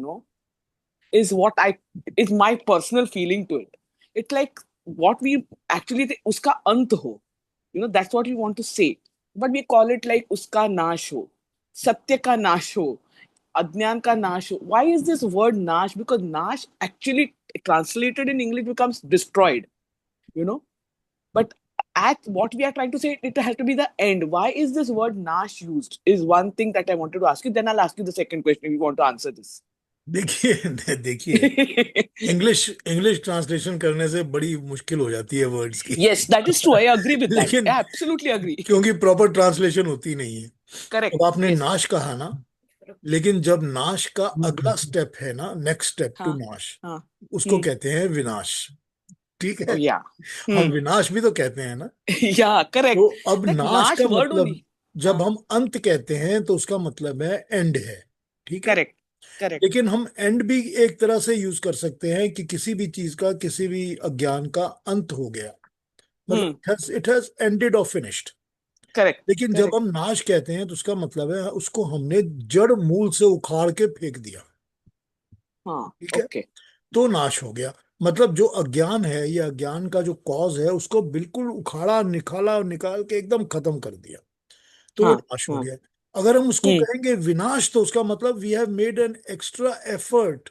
Speaker 3: is what I is my personal feeling to it. It's like what we actually uska ant ho. That's what we want to say. But we call it like uska nash ho, satya ka nash ho, adnyan ka nash ho. Why is this word nash? Because nash actually translated in English becomes destroyed, you know. But at what we are trying to say, it has to be the end. Why is this word nash used? Is one thing that I wanted to ask you. Then I'll ask you the second question if you want to answer this.
Speaker 1: देखिए देखिए, इंग्लिश इंग्लिश ट्रांसलेशन करने से बड़ी मुश्किल हो जाती है वर्ड्स की।
Speaker 3: Yes, that is true. I agree with that.
Speaker 1: लेकिन
Speaker 3: I absolutely agree.
Speaker 1: क्योंकि प्रॉपर ट्रांसलेशन होती नहीं है। अब
Speaker 3: Correct.
Speaker 1: आपने
Speaker 3: Yes.
Speaker 1: नाश कहा ना, लेकिन जब नाश का अगला स्टेप है ना, नेक्स्ट स्टेप टू
Speaker 3: हाँ
Speaker 1: नाश,
Speaker 3: हाँ.
Speaker 1: उसको
Speaker 3: हम्म.
Speaker 1: कहते हैं विनाश। ठीक
Speaker 3: Oh
Speaker 1: है,
Speaker 3: yeah.
Speaker 1: हम
Speaker 3: Hmm.
Speaker 1: विनाश भी तो कहते हैं ना।
Speaker 3: Yeah,
Speaker 1: तो
Speaker 3: correct.
Speaker 1: अब
Speaker 3: That
Speaker 1: नाश
Speaker 3: Nash
Speaker 1: का
Speaker 3: word
Speaker 1: मतलब,
Speaker 3: only.
Speaker 1: जब
Speaker 3: हाँ,
Speaker 1: हम अंत कहते हैं तो उसका मतलब है एंड है। ठीक है,
Speaker 3: correct, correct.
Speaker 1: लेकिन हम एंड भी एक तरह से यूज कर सकते हैं कि किसी भी चीज का, किसी भी अज्ञान का अंत हो गया, मतलब
Speaker 3: Hmm.
Speaker 1: इट हैज एंडेड और फिनिश्ड।
Speaker 3: Correct,
Speaker 1: लेकिन जब
Speaker 3: correct.
Speaker 1: हम नाश कहते हैं तो उसका मतलब है उसको हमने जड़ मूल से उखाड़ के फेंक दिया।
Speaker 3: हाँ,
Speaker 1: ठीक है,
Speaker 3: okay.
Speaker 1: तो नाश हो गया। मतलब जो अज्ञान है, या अज्ञान का जो कॉज है, उसको बिल्कुल उखाड़ा निकाला और निकाल के एकदम खत्म कर दिया, तो वो
Speaker 3: हाँ,
Speaker 1: नाश हो
Speaker 3: हाँ.
Speaker 1: गया। अगर हम उसको
Speaker 3: Hmm.
Speaker 1: कहेंगे विनाश, तो उसका मतलब we have made an extra effort,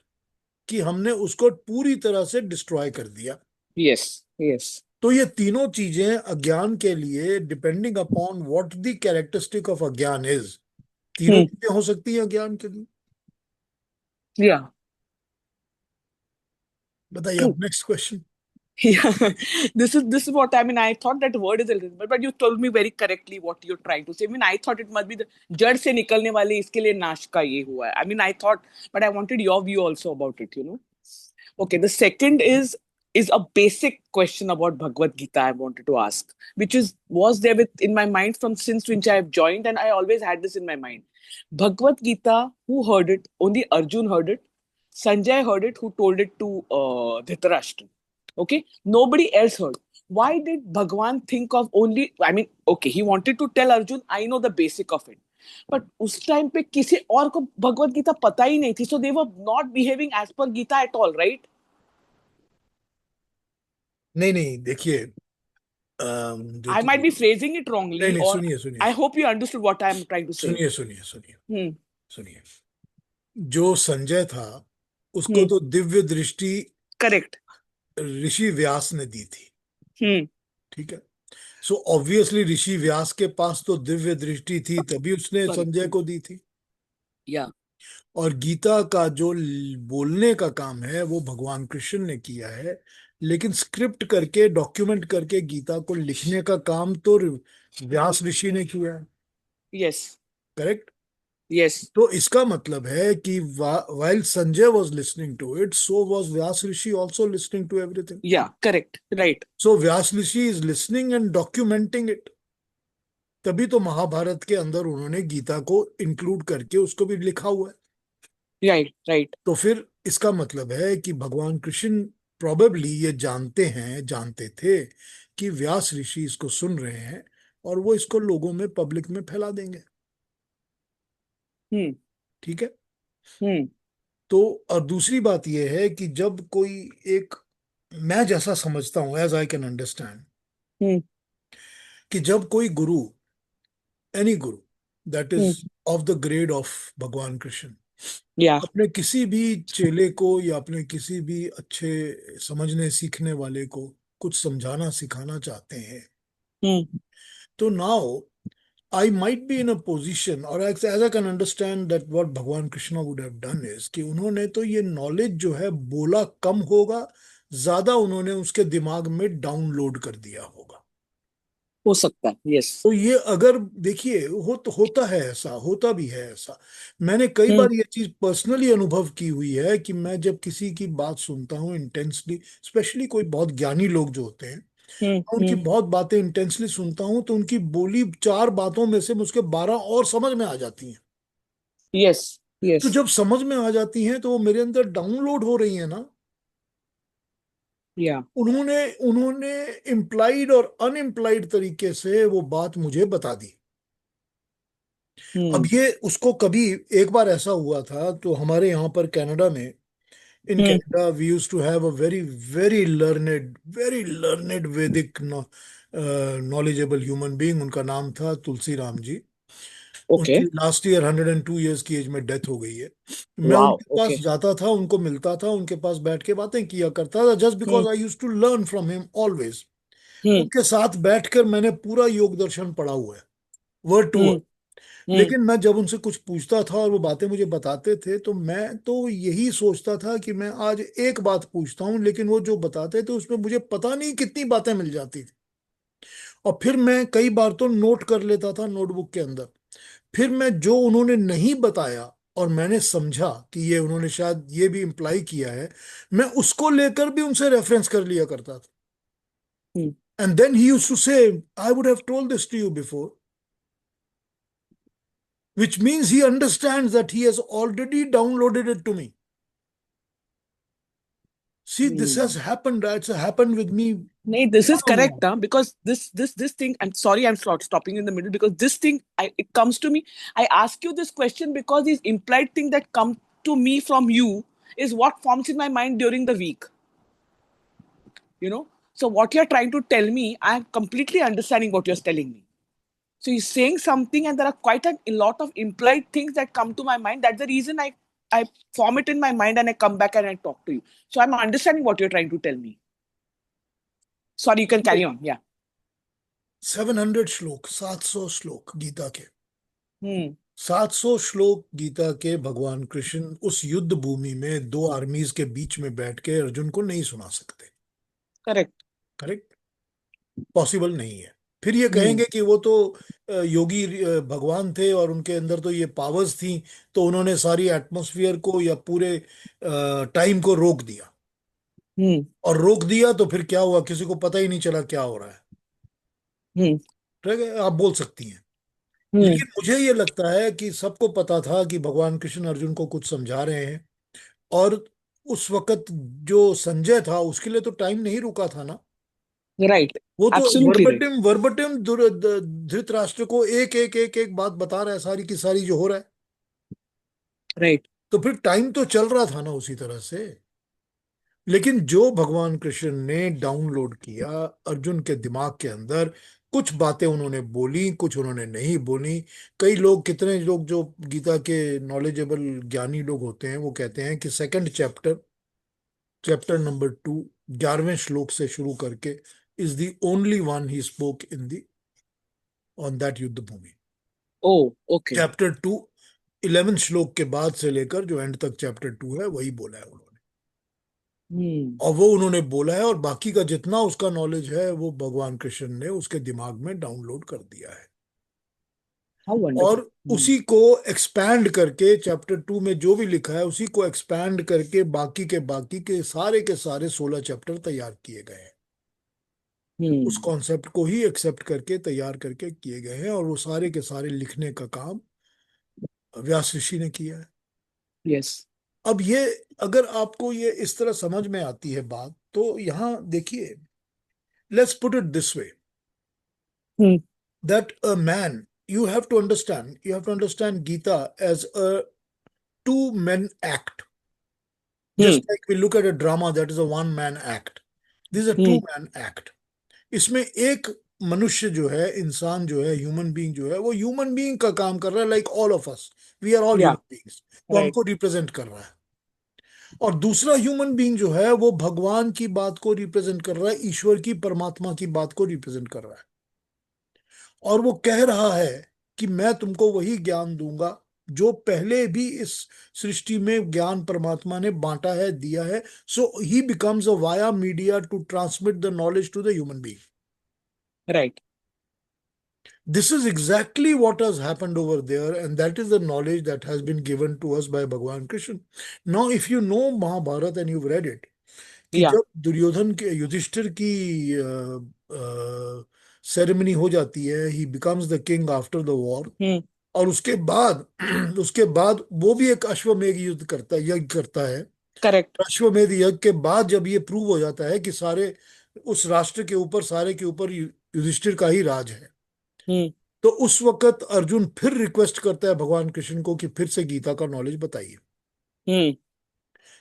Speaker 1: कि हमने उसको पूरी तरह से डिस्ट्रॉय कर दिया।
Speaker 3: Yes, yes.
Speaker 1: तो ये तीनों चीजें अज्ञान के लिए, depending upon what the characteristic of अज्ञान इज, तीनों
Speaker 3: Hmm.
Speaker 1: चीजें हो सकती हैं अज्ञान के लिए।
Speaker 3: Yeah,
Speaker 1: बताइए
Speaker 3: true.
Speaker 1: आप, next question.
Speaker 3: Yeah, this is what I mean. I thought that word is a little bit, but you told me very correctly what you're trying to say. I mean, I thought it must be the जड़ से निकलने वाले इसके लिए नाश का ये हुआ है. I mean, I thought, but I wanted your view also about it. Okay. The second is a basic question about Bhagavad Gita I wanted to ask, which was there in my mind from since which I have joined, and I always had this in my mind. Bhagavad Gita, who heard it? Only Arjun heard it. Sanjay heard it, who told it to Dhritarashtra. Okay, nobody else heard. Why did Bhagwan think of only? I mean, okay, he wanted to tell Arjun. I know the basic of it, but उस टाइम पे किसी और को भगवत गीता पता ही नहीं थी. So they were not behaving as per Gita at all, right?
Speaker 1: नहीं नहीं, देखिए, जो
Speaker 3: I
Speaker 1: तो,
Speaker 3: might be phrasing it
Speaker 1: नहीं
Speaker 3: wrongly,
Speaker 1: नहीं,
Speaker 3: or
Speaker 1: सुनिए सुनिए
Speaker 3: I hope you understood what I am trying to say.
Speaker 1: सुनिए सुनिए सुनिए
Speaker 3: Hmm.
Speaker 1: सुनिए। जो संजय था, उसको
Speaker 3: Hmm.
Speaker 1: तो दिव्य दृष्टि
Speaker 3: Correct.
Speaker 1: ऋषि व्यास ने दी थी।
Speaker 3: Hmm.
Speaker 1: ठीक है, सो ऑब्वियसली ऋषि व्यास के पास तो दिव्य दृष्टि थी, तभी उसने
Speaker 3: Sorry.
Speaker 1: संजय को दी थी।
Speaker 3: Yeah.
Speaker 1: और गीता का जो बोलने का काम है वो भगवान कृष्ण ने किया है, लेकिन स्क्रिप्ट करके, डॉक्यूमेंट करके गीता को लिखने का काम तो व्यास ऋषि ने किया है।
Speaker 3: Yes.
Speaker 1: करेक्ट।
Speaker 3: Yes.
Speaker 1: तो इसका मतलब है कि while Sanjay was listening to it, so was Vyas Rishi also listening to everything.
Speaker 3: Yeah. Correct. Right.
Speaker 1: So Vyas Rishi is listening and documenting it. तभी तो महाभारत के अंदर उन्होंने गीता को इंक्लूड करके उसको भी लिखा हुआ है।
Speaker 3: Right. Right.
Speaker 1: तो फिर इसका मतलब है कि भगवान कृष्ण प्रोबेबली ये जानते हैं, जानते थे कि व्यास ऋषि इसको सुन रहे हैं, और वो इसको लोगों में, पब्लिक में फैला देंगे।
Speaker 3: Hmm.
Speaker 1: ठीक है।
Speaker 3: Hmm.
Speaker 1: तो और दूसरी बात यह है कि जब कोई एक, मैं जैसा समझता हूं, as I can understand,
Speaker 3: Hmm.
Speaker 1: कि जब कोई गुरु, any guru that is
Speaker 3: Hmm.
Speaker 1: Of the grade of Bhagwan Krishna,
Speaker 3: Yeah.
Speaker 1: अपने किसी भी चेले को, या अपने किसी भी अच्छे समझने सीखने वाले को कुछ समझाना सिखाना चाहते हैं,
Speaker 3: Hmm.
Speaker 1: तो now I might be in a position, or as I can understand that what भगवान Krishna would have done is कि उन्होंने तो ये नॉलेज जो है बोला कम होगा, ज्यादा उन्होंने उसके दिमाग में डाउनलोड कर दिया होगा।
Speaker 3: हो सकता है. Yes.
Speaker 1: तो ये अगर देखिए, होता है ऐसा, होता भी है ऐसा। मैंने कई
Speaker 3: Hmm.
Speaker 1: बार ये चीज पर्सनली अनुभव की हुई है कि मैं जब किसी की बात सुनता हूँ इंटेंसली, स्पेशली कोई बहुत ज्ञानी लोग जो होते हैं,
Speaker 3: Hmm.
Speaker 1: मैं उनकी
Speaker 3: Hmm.
Speaker 1: बहुत बातें इंटेंसली सुनता हूँ, तो उनकी बोली 4 बातों में से मुझके 12 और समझ में आ जाती हैं।
Speaker 3: Yes.
Speaker 1: तो
Speaker 3: Yes.
Speaker 1: जब समझ में आ जाती हैं तो वो मेरे अंदर डाउनलोड हो रही है ना।
Speaker 3: Yeah.
Speaker 1: उन्होंने उन्होंने इम्प्लाइड और अनइम्प्लाइड तरीके से वो बात मुझे बता दी। अब
Speaker 3: Hmm.
Speaker 1: ये उसको कभी, एक बार ऐसा हुआ था, तो हमारे यहाँ पर कनाडा में, in
Speaker 3: Hmm.
Speaker 1: Canada we use to have a very learned Vedic knowledgeable human being. उनका नाम था तुलसी राम जी। उनकी
Speaker 3: Okay.
Speaker 1: लास्ट ईयर 102 ईयर्स की एज में डेथ हो गई है। मैं
Speaker 3: Wow.
Speaker 1: उनके पास
Speaker 3: Okay.
Speaker 1: जाता था, उनको मिलता था, उनके पास बैठ के बातें किया करता था, just
Speaker 3: Hmm.
Speaker 1: Because I use to learn from him always.
Speaker 3: Hmm.
Speaker 1: उनके साथ बैठकर मैंने पूरा योग दर्शन पढ़ा हुआ है, word to
Speaker 3: Hmm.
Speaker 1: Word.
Speaker 3: Hmm.
Speaker 1: लेकिन मैं जब उनसे कुछ पूछता था और वो बातें मुझे बताते थे, तो मैं तो यही सोचता था कि मैं आज एक बात पूछता हूँ, लेकिन वो जो बताते थे उसमें मुझे पता नहीं कितनी बातें मिल जाती थी। और फिर मैं कई बार तो नोट कर लेता था नोटबुक के अंदर। फिर मैं जो उन्होंने नहीं बताया और मैंने समझा कि ये उन्होंने शायद ये भी इम्प्लाई किया है, मैं उसको लेकर भी उनसे रेफरेंस कर लिया करता था।
Speaker 3: Hmm.
Speaker 1: And then he used to say, I would have told this to you before, which means he understands that he has already downloaded it to me. See, this has
Speaker 3: Hmm.
Speaker 1: happened. It's happened with me
Speaker 3: No, this is
Speaker 1: one on
Speaker 3: correct,
Speaker 1: one.
Speaker 3: huh? Because this thing. I'm sorry, I'm stopping in the middle because this thing, it comes to me. I ask you this question because these implied thing that come to me from you is what forms in my mind during the week. So what you're trying to tell me, I'm completely understanding what you're telling me. So he's saying something, and there are quite a lot of implied things that come to my mind. That's the reason I form it in my mind and I come back and I talk to you. So I'm understanding what you're trying to tell me. Sorry, you can carry on. Yeah.
Speaker 1: 700 श्लोक, 700 श्लोक गीता के,
Speaker 3: Hmm.
Speaker 1: 700 श्लोक गीता के भगवान कृष्ण उस युद्ध भूमि में दो आर्मीज के बीच में बैठ के अर्जुन को नहीं सुना सकते।
Speaker 3: Correct.
Speaker 1: करेक्ट? पॉसिबल नहीं है। फिर ये
Speaker 3: Hmm.
Speaker 1: कहेंगे कि वो तो योगी भगवान थे और उनके अंदर तो ये पावर्स थी, तो उन्होंने सारी एटमॉस्फेयर को या पूरे टाइम को रोक दिया।
Speaker 3: Hmm.
Speaker 1: और रोक दिया तो फिर क्या हुआ, किसी को पता ही नहीं चला क्या हो रहा है।
Speaker 3: Hmm.
Speaker 1: ठीक है, आप बोल सकती हैं।
Speaker 3: Hmm.
Speaker 1: लेकिन मुझे ये लगता है कि सबको पता था कि भगवान कृष्ण अर्जुन को कुछ समझा रहे हैं, और उस वक्त जो संजय था उसके लिए तो टाइम नहीं रुका था ना।
Speaker 3: Right.
Speaker 1: वो तो
Speaker 3: Absolutely right.
Speaker 1: Verbatim verbatim Dhritarashtra को एक एक एक एक बात बता रहा है, सारी की सारी जो हो रहा है।
Speaker 3: Right.
Speaker 1: तो फिर टाइम तो चल रहा था ना उसी तरह से। लेकिन जो भगवान कृष्ण ने डाउनलोड किया अर्जुन के दिमाग के अंदर, कुछ बातें उन्होंने बोली, कुछ उन्होंने नहीं बोली। कई लोग, कितने लोग जो गीता के नॉलेजेबल ज्ञानी लोग होते हैं, वो कहते हैं कि सेकंड चैप्टर, चैप्टर नंबर 2, 11वें श्लोक से शुरू करके is the only one he spoke in the on that युद्ध भूमि।
Speaker 3: Oh, okay.
Speaker 1: चैप्टर 2 11 श्लोक के बाद से लेकर जो एंड तक चैप्टर 2 है वही बोला है उन्होंने।
Speaker 3: Hmm.
Speaker 1: और वो उन्होंने बोला है, और बाकी का जितना उसका नॉलेज है वो भगवान कृष्ण ने उसके दिमाग में डाउनलोड कर दिया है।
Speaker 3: How wonderful.
Speaker 1: और
Speaker 3: Hmm.
Speaker 1: उसी को एक्सपैंड करके चैप्टर 2 में जो भी लिखा है उसी को एक्सपैंड करके बाकी के सारे 16 चैप्टर तैयार किए गए हैं। उस
Speaker 3: Hmm.
Speaker 1: कॉन्सेप्ट को ही एक्सेप्ट करके तैयार करके किए गए हैं, और वो सारे के सारे लिखने का काम व्यास ऋषि ने किया है।
Speaker 3: Yes.
Speaker 1: अब ये, अगर आपको ये इस तरह समझ में आती है बात, तो यहां देखिए, let's put it this way,
Speaker 3: Hmm.
Speaker 1: that a man, you have to understand Gita as a two men act.
Speaker 3: Hmm.
Speaker 1: Just like we look at a drama, that is a one man act. This is a
Speaker 3: Hmm.
Speaker 1: two man act. इसमें एक मनुष्य जो है, इंसान जो है, ह्यूमन बीइंग जो है, वो ह्यूमन बीइंग का काम कर रहा है, like all of us, we are all
Speaker 3: Yeah.
Speaker 1: Human beings. वो
Speaker 3: Right.
Speaker 1: हमको रिप्रेजेंट कर रहा है। और दूसरा ह्यूमन बीइंग जो है वो भगवान की बात को रिप्रेजेंट कर रहा है, ईश्वर की, परमात्मा की बात को रिप्रेजेंट कर रहा है। और वो कह रहा है कि मैं तुमको वही ज्ञान दूंगा जो पहले भी इस सृष्टि में ज्ञान परमात्मा ने बांटा है, दिया है। So he becomes a via media to transmit the knowledge to the human being.
Speaker 3: Right.
Speaker 1: This is exactly what has happened over there, and that is the knowledge that has been given to us by Bhagwan Krishna. Now, if you know Mahabharata and you've read it, कि
Speaker 3: Yeah.
Speaker 1: जब दुर्योधन के, युधिष्ठिर की सेरेमनी हो जाती है, ही becomes the king after the war,
Speaker 3: Hmm.
Speaker 1: और उसके बाद उसके बाद वो भी एक अश्वमेध युद्ध करता है, यज्ञ करता है।
Speaker 3: Correct.
Speaker 1: अश्वमेध यज्ञ के बाद जब ये प्रूव हो जाता है कि सारे उस राष्ट्र के ऊपर, सारे के ऊपर युधिष्ठिर का ही राज है,
Speaker 3: Hmm.
Speaker 1: तो उस वक्त अर्जुन फिर रिक्वेस्ट करता है भगवान कृष्ण को कि फिर से गीता का नॉलेज बताइए।
Speaker 3: Hmm.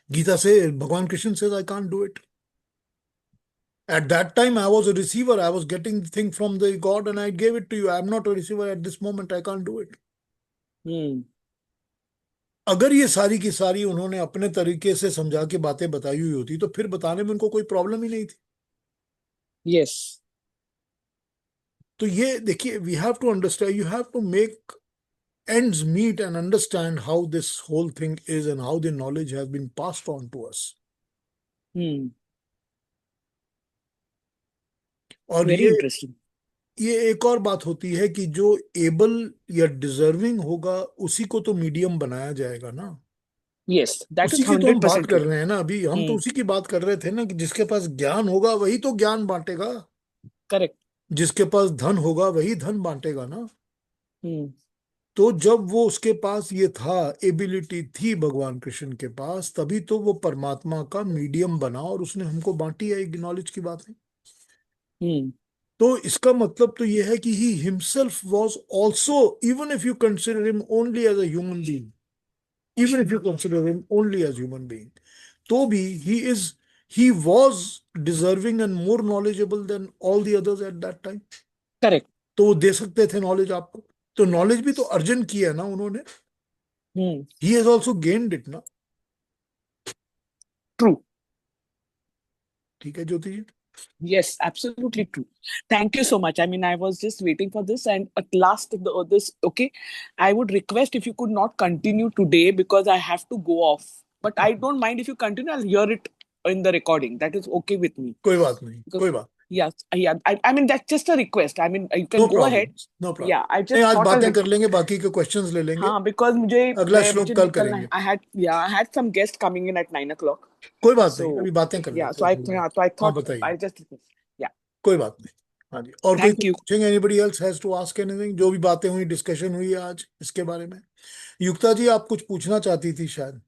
Speaker 1: गीता से भगवान Krishna says I can't do it. At that time, I was a receiver. I was getting the thing from the God and I gave it to you. I am not a receiver at this moment. I can't do it.
Speaker 3: Hmm.
Speaker 1: अगर ये सारी की सारी उन्होंने अपने तरीके से समझा के बातें बताई हुई होती तो फिर बताने में उनको कोई प्रॉब्लम ही नहीं थी।
Speaker 3: Yes.
Speaker 1: तो ये देखिए, we have to understand, you have to make ends meet and understand how this whole thing is and how the knowledge has been passed on to us.
Speaker 3: Hmm.
Speaker 1: और
Speaker 3: Very interesting.
Speaker 1: ये एक और बात होती है कि जो एबल या डिजर्विंग होगा उसी को तो मीडियम बनाया जाएगा ना।
Speaker 3: Yes. That is
Speaker 1: उसी की तो हम बात
Speaker 3: 100%
Speaker 1: कर
Speaker 3: true.
Speaker 1: रहे हैं ना, अभी हम तो
Speaker 3: Hmm.
Speaker 1: उसी की बात कर रहे थे ना, कि जिसके पास ज्ञान होगा वही तो ज्ञान बांटेगा।
Speaker 3: करेक्ट।
Speaker 1: जिसके पास धन होगा वही धन बांटेगा ना।
Speaker 3: हम्म।
Speaker 1: तो जब वो उसके पास ये था, एबिलिटी थी भगवान कृष्ण के पास, तभी तो वो परमात्मा का मीडियम बना और उसने हमको बांटी है एक नॉलेज की बातें।
Speaker 3: हम्म।
Speaker 1: तो इसका मतलब तो ये है कि he himself was also, even if you consider him only as a human being, even if you consider him only as human being, तो भी he was deserving and more knowledgeable than all the others at that time.
Speaker 3: Correct.
Speaker 1: तो वो दे सकते थे नॉलेज आपको। तो नॉलेज भी तो अर्जन की है ना उन्होंने।
Speaker 3: Hmm.
Speaker 1: He has also gained it ना।
Speaker 3: ट्रू।
Speaker 1: ठीक है ज्योति जी।
Speaker 3: Yes, absolutely true. Thank you so much. I mean, I was just waiting for this, and at last, this okay. I would request if you could not continue today because I have to go off. But I don't mind if you continue. I'll hear it in the recording. That is okay with me.
Speaker 1: कोई बात नहीं,
Speaker 3: Because
Speaker 1: कोई बात।
Speaker 3: yes, yeah. I mean, that's just a request. I mean, you
Speaker 1: know
Speaker 3: can go
Speaker 1: problem,
Speaker 3: ahead.
Speaker 1: No problem.
Speaker 3: Yeah, I
Speaker 1: नहीं,
Speaker 3: just
Speaker 1: आज
Speaker 3: thought I'll
Speaker 1: बातें कर लेंगे, बाकी के क्वेश्चंस ले लेंगे।
Speaker 3: हाँ, because
Speaker 1: अगला
Speaker 3: मुझे
Speaker 1: श्लोक कल
Speaker 3: निकलना है।
Speaker 1: करेंगे।
Speaker 3: I had some guests coming in at 9 o'clock.
Speaker 1: कोई बात
Speaker 3: So
Speaker 1: नहीं, अभी बातें कर
Speaker 3: yeah,
Speaker 1: लेते हैं थोड़ी देर।
Speaker 3: so I
Speaker 1: हाँ
Speaker 3: thought
Speaker 1: बताइए।
Speaker 3: I just yeah.
Speaker 1: कोई बात नहीं। हाँ जी, और कोई
Speaker 3: Thank
Speaker 1: कुछ
Speaker 3: you.
Speaker 1: पूछेंगे? Anybody else has to ask anything? जो भी बातें हुई, डिस्कशन हुई है आज इसके बारे में। युक्ता जी, आप कुछ पूछना चाहती थी शायद।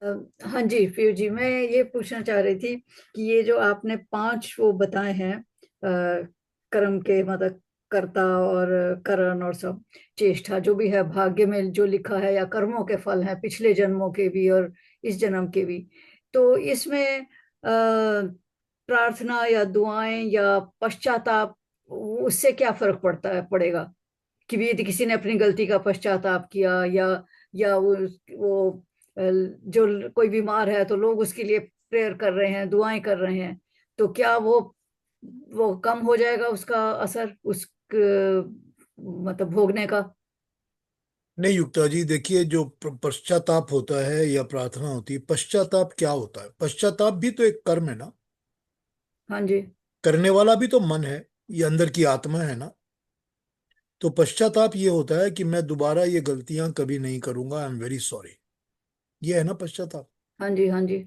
Speaker 4: अ, हाँ जी पीयू जी, मैं ये पूछना चाह रही थी कि ये जो आपने 5 वो बताए हैं कर्म के, मतलब कर्ता और करण और सब चेष्टा जो भी है, भाग्य में जो लिखा है, या कर्मों के फल हैं पिछले जन्मों के भी और इस जन्म के भी, तो इसमें प्रार्थना या दुआएं या पश्चाताप, उससे क्या फर्क पड़ेगा? कि भी यदि किसी ने अपनी गलती का पश्चाताप किया, या वो जो कोई बीमार है तो लोग उसके लिए प्रेयर कर रहे हैं, दुआएं कर रहे हैं, तो क्या वो कम हो जाएगा उसका असर, उस मतलब भोगने का?
Speaker 1: नहीं युक्ता जी, देखिए, जो पश्चाताप होता है या प्रार्थना होती है, पश्चाताप क्या होता है? पश्चाताप भी तो एक कर्म है ना।
Speaker 4: हाँ जी।
Speaker 1: करने वाला भी तो मन है, ये अंदर की आत्मा है ना। तो पश्चाताप ये होता है कि मैं दोबारा ये गलतियां कभी नहीं करूंगा, आई एम वेरी सॉरी। ये है ना पश्चाताप।
Speaker 4: हाँ जी। हाँ जी।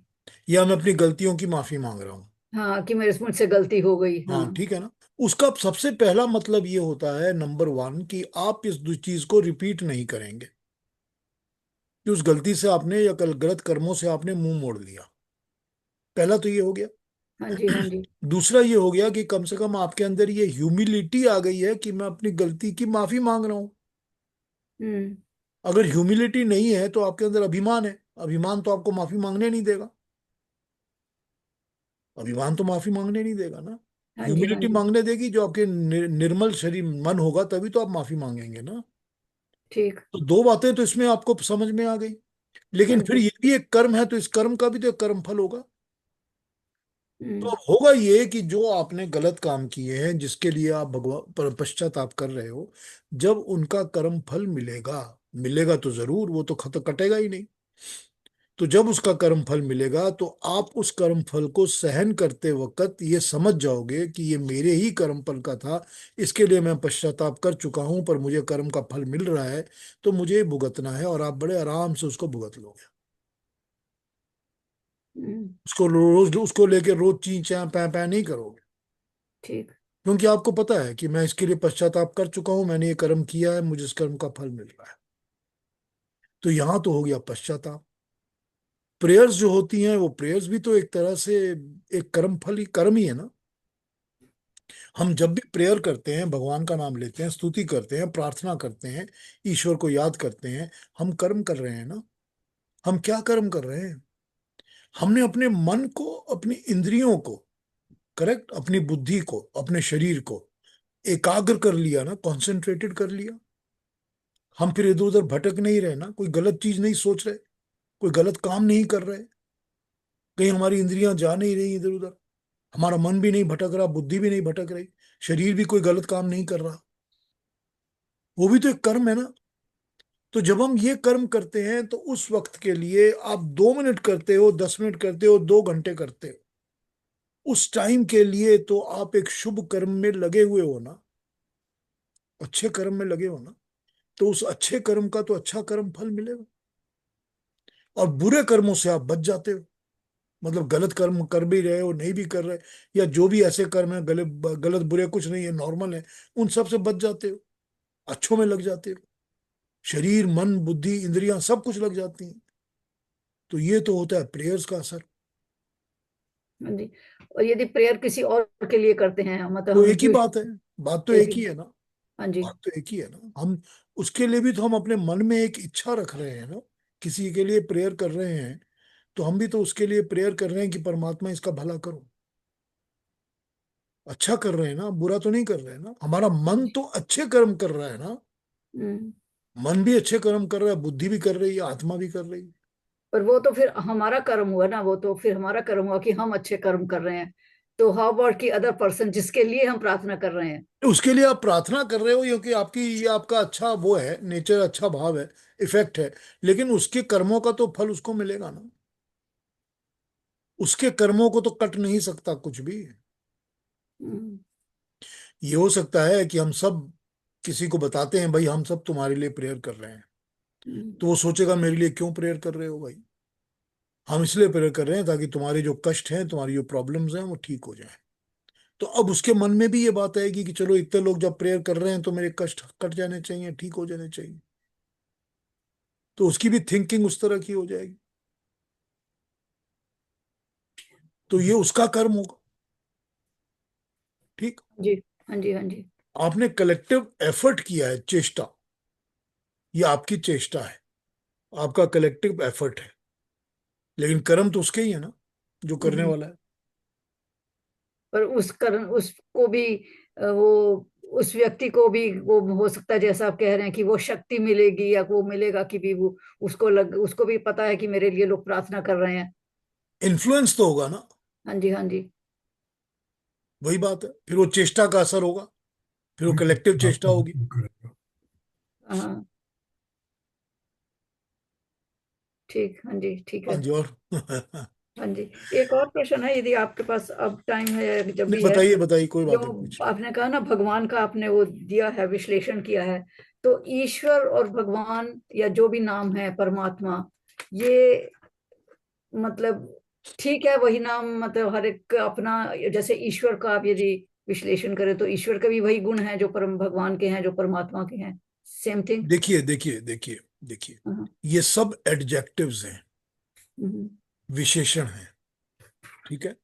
Speaker 1: या मैं अपनी गलतियों की माफी मांग रहा हूँ।
Speaker 4: हाँ, कि मेरे मुझसे गलती हो गई। हाँ।
Speaker 1: हाँ ठीक है ना। उसका सबसे पहला मतलब ये होता है, नंबर वन, कि आप इस चीज को रिपीट नहीं करेंगे, कि उस गलती से आपने या कल गलत कर्मों से आपने मुंह मोड़ लिया। पहला तो ये हो गया।
Speaker 4: हाँ जी। हाँ जी।
Speaker 1: दूसरा ये हो गया कि कम से कम आपके अंदर ये ह्यूमिलिटी आ गई है कि मैं अपनी गलती की माफी मांग रहा हूं।
Speaker 4: हम्म।
Speaker 1: अगर ह्यूमिलिटी नहीं है तो आपके अंदर अभिमान है। अभिमान तो आपको माफी मांगने नहीं देगा। अभिमान तो माफी मांगने नहीं देगा ना।
Speaker 4: हाँ जी। हाँ
Speaker 1: ह्यूमिलिटी
Speaker 4: जी।
Speaker 1: मांगने देगी जो आपके निर्मल शरीर मन होगा, तभी तो आप माफी मांगेंगे ना।
Speaker 4: ठीक।
Speaker 1: तो दो बातें तो इसमें आपको समझ में आ गई।
Speaker 4: हाँ
Speaker 1: लेकिन फिर
Speaker 4: जी।
Speaker 1: ये भी एक कर्म है, तो इस कर्म का भी तो एक कर्म फल होगा। तो
Speaker 4: हम्म।
Speaker 1: अब होगा ये कि जो आपने गलत काम किए हैं, जिसके लिए आप भगवान पर पश्चाताप कर रहे हो, जब उनका कर्म फल मिलेगा, मिलेगा तो जरूर, वो तो खत कटेगा ही नहीं। तो जब उसका कर्म फल मिलेगा तो आप उस कर्म फल को सहन करते वक्त ये समझ जाओगे कि ये मेरे ही कर्म फल का था, इसके लिए मैं पश्चाताप कर चुका हूं, पर मुझे कर्म का फल मिल रहा है, तो मुझे भुगतना है, और आप बड़े आराम से उसको भुगत लोगे।
Speaker 4: हम्म।
Speaker 1: उसको रोज उसको लेके रोज ची चा पै पै नहीं करोगे।
Speaker 4: ठीक।
Speaker 1: क्योंकि आपको पता है कि मैं इसके लिए पश्चाताप कर चुका हूं, मैंने ये कर्म किया है, मुझे इस कर्म का फल मिल रहा है। तो यहां तो हो गया पश्चाताप। प्रेयर्स जो होती हैं, वो प्रेयर्स भी तो एक तरह से एक कर्म फल ही, कर्म ही है ना। हम जब भी प्रेयर करते हैं, भगवान का नाम लेते हैं, स्तुति करते हैं, प्रार्थना करते हैं, ईश्वर को याद करते हैं, हम कर्म कर रहे हैं ना। हम क्या कर्म कर रहे हैं? हमने अपने मन को, अपनी इंद्रियों को, करेक्ट, अपनी बुद्धि को, अपने शरीर को एकाग्र कर लिया ना, कॉन्सेंट्रेटेड कर लिया। हम फिर इधर उधर भटक नहीं रहे ना, कोई गलत चीज नहीं सोच रहे, कोई गलत काम नहीं कर रहे, कहीं हमारी इंद्रियां जा नहीं रही इधर उधर, हमारा मन भी नहीं भटक रहा, बुद्धि भी नहीं भटक रही, शरीर भी कोई गलत काम नहीं कर रहा। वो भी तो एक कर्म है ना। तो जब हम ये कर्म करते हैं, तो उस वक्त के लिए आप 2 मिनट करते हो, 10 मिनट करते हो, 2 घंटे करते हो, उस टाइम के लिए तो आप एक शुभ कर्म में लगे हुए हो ना, अच्छे कर्म में लगे हो ना। तो उस अच्छे कर्म का तो अच्छा कर्म फल मिलेगा, और बुरे कर्मों से आप बच जाते हो। मतलब गलत कर्म कर भी रहे हो नहीं भी कर रहे, या जो भी ऐसे कर्म है गलत गलत बुरे कुछ नहीं है, नॉर्मल है, उन सब से बच जाते हो, अच्छों में लग जाते हो, शरीर मन बुद्धि इंद्रियां सब कुछ लग जाती हैं। तो ये तो होता है प्रेयर्स का असर।
Speaker 4: हाँ जी। और यदि प्रेयर किसी और के लिए करते हैं, मतलब
Speaker 1: तो
Speaker 4: हम
Speaker 1: एक ही बात है,
Speaker 4: ट्यूशन,
Speaker 1: बात तो
Speaker 4: यदि,
Speaker 1: एक ही है ना,
Speaker 4: हाँ जी।
Speaker 1: बात तो एक ही है ना। हम उसके लिए भी तो हम अपने मन में एक इच्छा रख रहे हैं ना, किसी के लिए प्रेयर कर रहे हैं, तो हम भी तो उसके लिए प्रेयर कर रहे हैं कि परमात्मा इसका भला करो। अच्छा कर रहे हैं ना, बुरा तो नहीं कर रहे हैं ना, हमारा मन तो अच्छे कर्म कर रहा है ना,
Speaker 4: हम्म।
Speaker 1: मन भी अच्छे कर्म कर रहा है, बुद्धि भी कर रही है, आत्मा भी कर रही है।
Speaker 4: पर वो तो फिर हमारा कर्म हुआ ना, वो तो फिर हमारा कर्म हुआ कि हम अच्छे कर्म कर रहे हैं। तो हाउ अबाउट की अदर पर्सन जिसके लिए हम प्रार्थना कर रहे हैं?
Speaker 1: तो उसके लिए आप प्रार्थना कर रहे हो क्योंकि आपकी ये आपका अच्छा वो है, नेचर अच्छा भाव है, इफेक्ट है, लेकिन उसके कर्मों का तो फल उसको मिलेगा ना, उसके कर्मों को तो कट नहीं सकता कुछ भी।
Speaker 4: हम्म।
Speaker 1: ये हो सकता है कि हम सब किसी को बताते हैं भाई हम सब तुम्हारे लिए प्रेयर कर रहे हैं,
Speaker 4: हम्म।
Speaker 1: तो वो सोचेगा मेरे लिए क्यों प्रेयर कर रहे हो भाई, हम इसलिए प्रेयर कर रहे हैं ताकि तुम्हारे जो कष्ट हैं तुम्हारी जो प्रॉब्लम्स हैं वो ठीक हो जाए। तो अब उसके मन में भी ये बात आएगी कि चलो इतने लोग जब प्रेयर कर रहे हैं तो मेरे कष्ट कट जाने चाहिए, ठीक हो जाने चाहिए, तो उसकी भी थिंकिंग उस तरह की हो जाएगी, तो ये उसका कर्म होगा। ठीक।
Speaker 4: जी। हाँ जी, हाँ जी।
Speaker 1: आपने कलेक्टिव एफर्ट किया है, चेष्टा, ये आपकी चेष्टा है, आपका कलेक्टिव एफर्ट है, लेकिन कर्म तो उसके ही है ना जो करने
Speaker 4: हम्म।
Speaker 1: वाला है।
Speaker 4: पर उस कर्म उसको भी वो उस व्यक्ति को भी वो हो सकता है, जैसा आप कह रहे हैं कि वो शक्ति मिलेगी या वो मिलेगा कि भी वो उसको भी पता है कि मेरे लिए लोग प्रार्थना कर रहे हैं।
Speaker 1: इन्फ्लुएंस तो होगा ना,
Speaker 4: हाँ जी, हाँ जी।
Speaker 1: वही बात है, फिर वो चेष्टा का असर होगा, फिर वो
Speaker 5: वही
Speaker 1: कलेक्टिव चेष्टा
Speaker 5: परमात्मा
Speaker 1: होगी।
Speaker 5: हुक्म करेगा।
Speaker 4: हाँ। ठीक, हाँ जी, ठीक
Speaker 1: हाँ
Speaker 4: है।
Speaker 1: जी, और
Speaker 4: हाँ जी। एक और प्रश्न है, यदि आपके पास अब टाइम है, जब
Speaker 1: नहीं
Speaker 4: भी है।
Speaker 1: बताइए बताइए, कोई
Speaker 4: जो
Speaker 1: बात नहीं, पूछिए।
Speaker 4: आपने कहा ना, भगवान का आपने वो दिया है, विश्लेषण किया है, तो ईश्वर और भगवान या जो भी नाम है परमात्मा, ये मतलब ठीक है, वही नाम, मतलब हर एक का अपना, जैसे ईश्वर का आप यदि विश्लेषण करें तो ईश्वर के भी वही गुण हैं जो परम भगवान के हैं, जो परमात्मा के हैं, सेम थिंग।
Speaker 1: देखिए देखिए देखिए देखिए, ये सब एडजेक्टिव्स हैं, विशेषण हैं, ठीक है।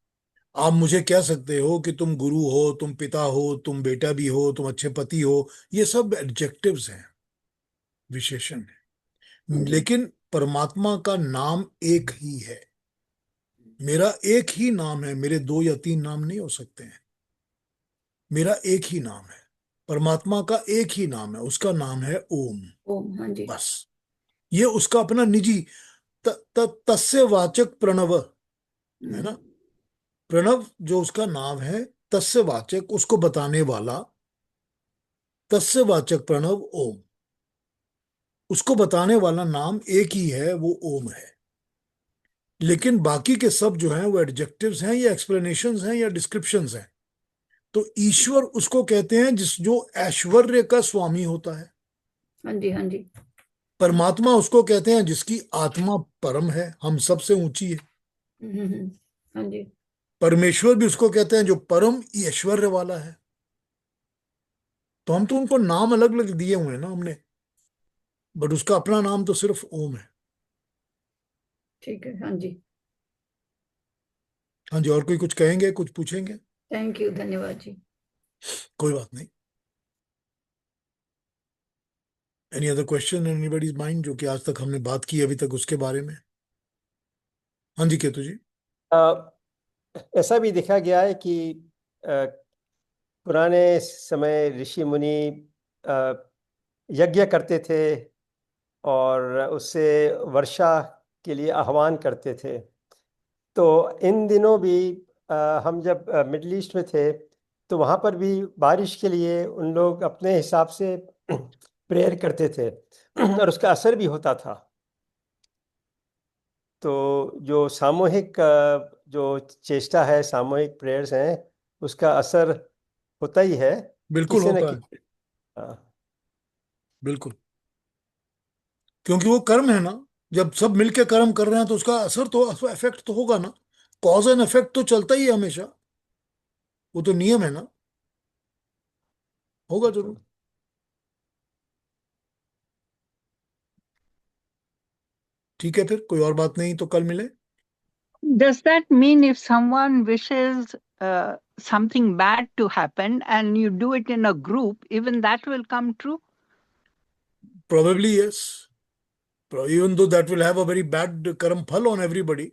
Speaker 1: आप मुझे कह सकते हो कि तुम गुरु हो, तुम पिता हो, तुम बेटा भी हो, तुम अच्छे पति हो, ये सब एडजेक्टिव्स हैं, विशेषण है,
Speaker 4: जी।
Speaker 1: लेकिन परमात्मा का नाम एक ही है। मेरा एक ही नाम है, मेरे दो या तीन नाम नहीं हो सकते हैं, मेरा एक ही नाम है, परमात्मा का एक ही नाम है, उसका नाम है ओम।
Speaker 4: ओम। हाँ जी।
Speaker 1: बस, ये उसका अपना निजी तस्य वाचक प्रणव है ना, प्रणव जो उसका नाम है, तस्य वाचक उसको बताने वाला, तस्य वाचक प्रणव ओम, उसको बताने वाला नाम एक ही है, वो ओम है। लेकिन बाकी के सब जो हैं वो एडजेक्टिव्स हैं या एक्सप्लेनेशंस हैं या डिस्क्रिप्शंस हैं। तो ईश्वर उसको कहते हैं जिस जो ऐश्वर्य का स्वामी होता है,
Speaker 4: हाँ जी, हाँ जी।
Speaker 1: परमात्मा उसको कहते हैं जिसकी आत्मा परम है, हम सबसे ऊंची है,
Speaker 4: हाँ जी।
Speaker 1: परमेश्वर भी उसको कहते हैं जो परम ऐश्वर्य वाला है। तो हम तो उनको नाम अलग अलग दिए हुए हैं ना हमने, बट उसका अपना नाम तो सिर्फ ओम है।
Speaker 4: ठीक है। हाँ जी।
Speaker 1: हाँ जी, और कोई कुछ कहेंगे, कुछ पूछेंगे?
Speaker 4: थैंक यू, धन्यवाद जी।
Speaker 1: कोई बात नहीं। Any other question in anybody's mind, जो कि आज तक हमने बात की अभी तक उसके बारे में? हाँ जी केतु जी।
Speaker 2: अ, ऐसा भी देखा गया है कि अ, पुराने समय ऋषि मुनि अ, यज्ञ करते थे और उससे वर्षा के लिए आह्वान करते थे। तो इन दिनों भी हम जब मिडिल ईस्ट में थे तो वहाँ पर भी बारिश के लिए उन लोग अपने हिसाब से प्रेयर करते थे और उसका असर भी होता था। तो जो सामूहिक जो चेष्टा है, सामूहिक प्रेयर्स हैं, उसका असर होता ही है
Speaker 1: बिल्कुल
Speaker 2: किसी न
Speaker 1: होता है,
Speaker 2: किसी। हाँ।
Speaker 1: बिल्कुल, क्योंकि वो कर्म है ना, जब सब मिलके कर्म कर रहे हैं तो उसका असर तो इफेक्ट तो होगा ना, कॉज एंड इफेक्ट तो चलता ही है हमेशा, वो तो नियम है ना, होगा जरूर। ठीक है, फिर कोई और बात नहीं तो कल मिले।
Speaker 5: Does that mean if someone wishes something bad to happen and you do it in a group, even that will come true?
Speaker 1: Probably yes. Even though that will have a very bad karma phal on everybody,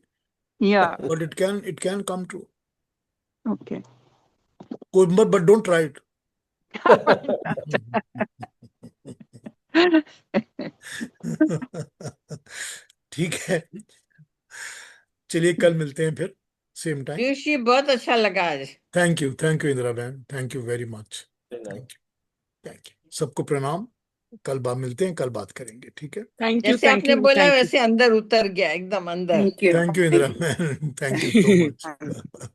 Speaker 5: Yeah.
Speaker 1: but it can come true.
Speaker 5: Okay.
Speaker 1: But don't try it. ठीक है, चलिए कल मिलते हैं फिर सेम टाइम।
Speaker 6: पीयूष जी बहुत अच्छा लगा आज।
Speaker 1: थैंक यू इंदिरा बहन, thank you very much, thank you. सबको प्रणाम, कल मिलते हैं, कल बात करेंगे, ठीक है।
Speaker 3: Thank you,
Speaker 6: जैसे
Speaker 3: thank
Speaker 6: आपने
Speaker 3: you,
Speaker 6: बोला
Speaker 3: thank you.
Speaker 6: वैसे अंदर उतर गया, एकदम अंदर।
Speaker 3: Thank you.
Speaker 1: Thank you Indira बहन, थैंक यू सो मच।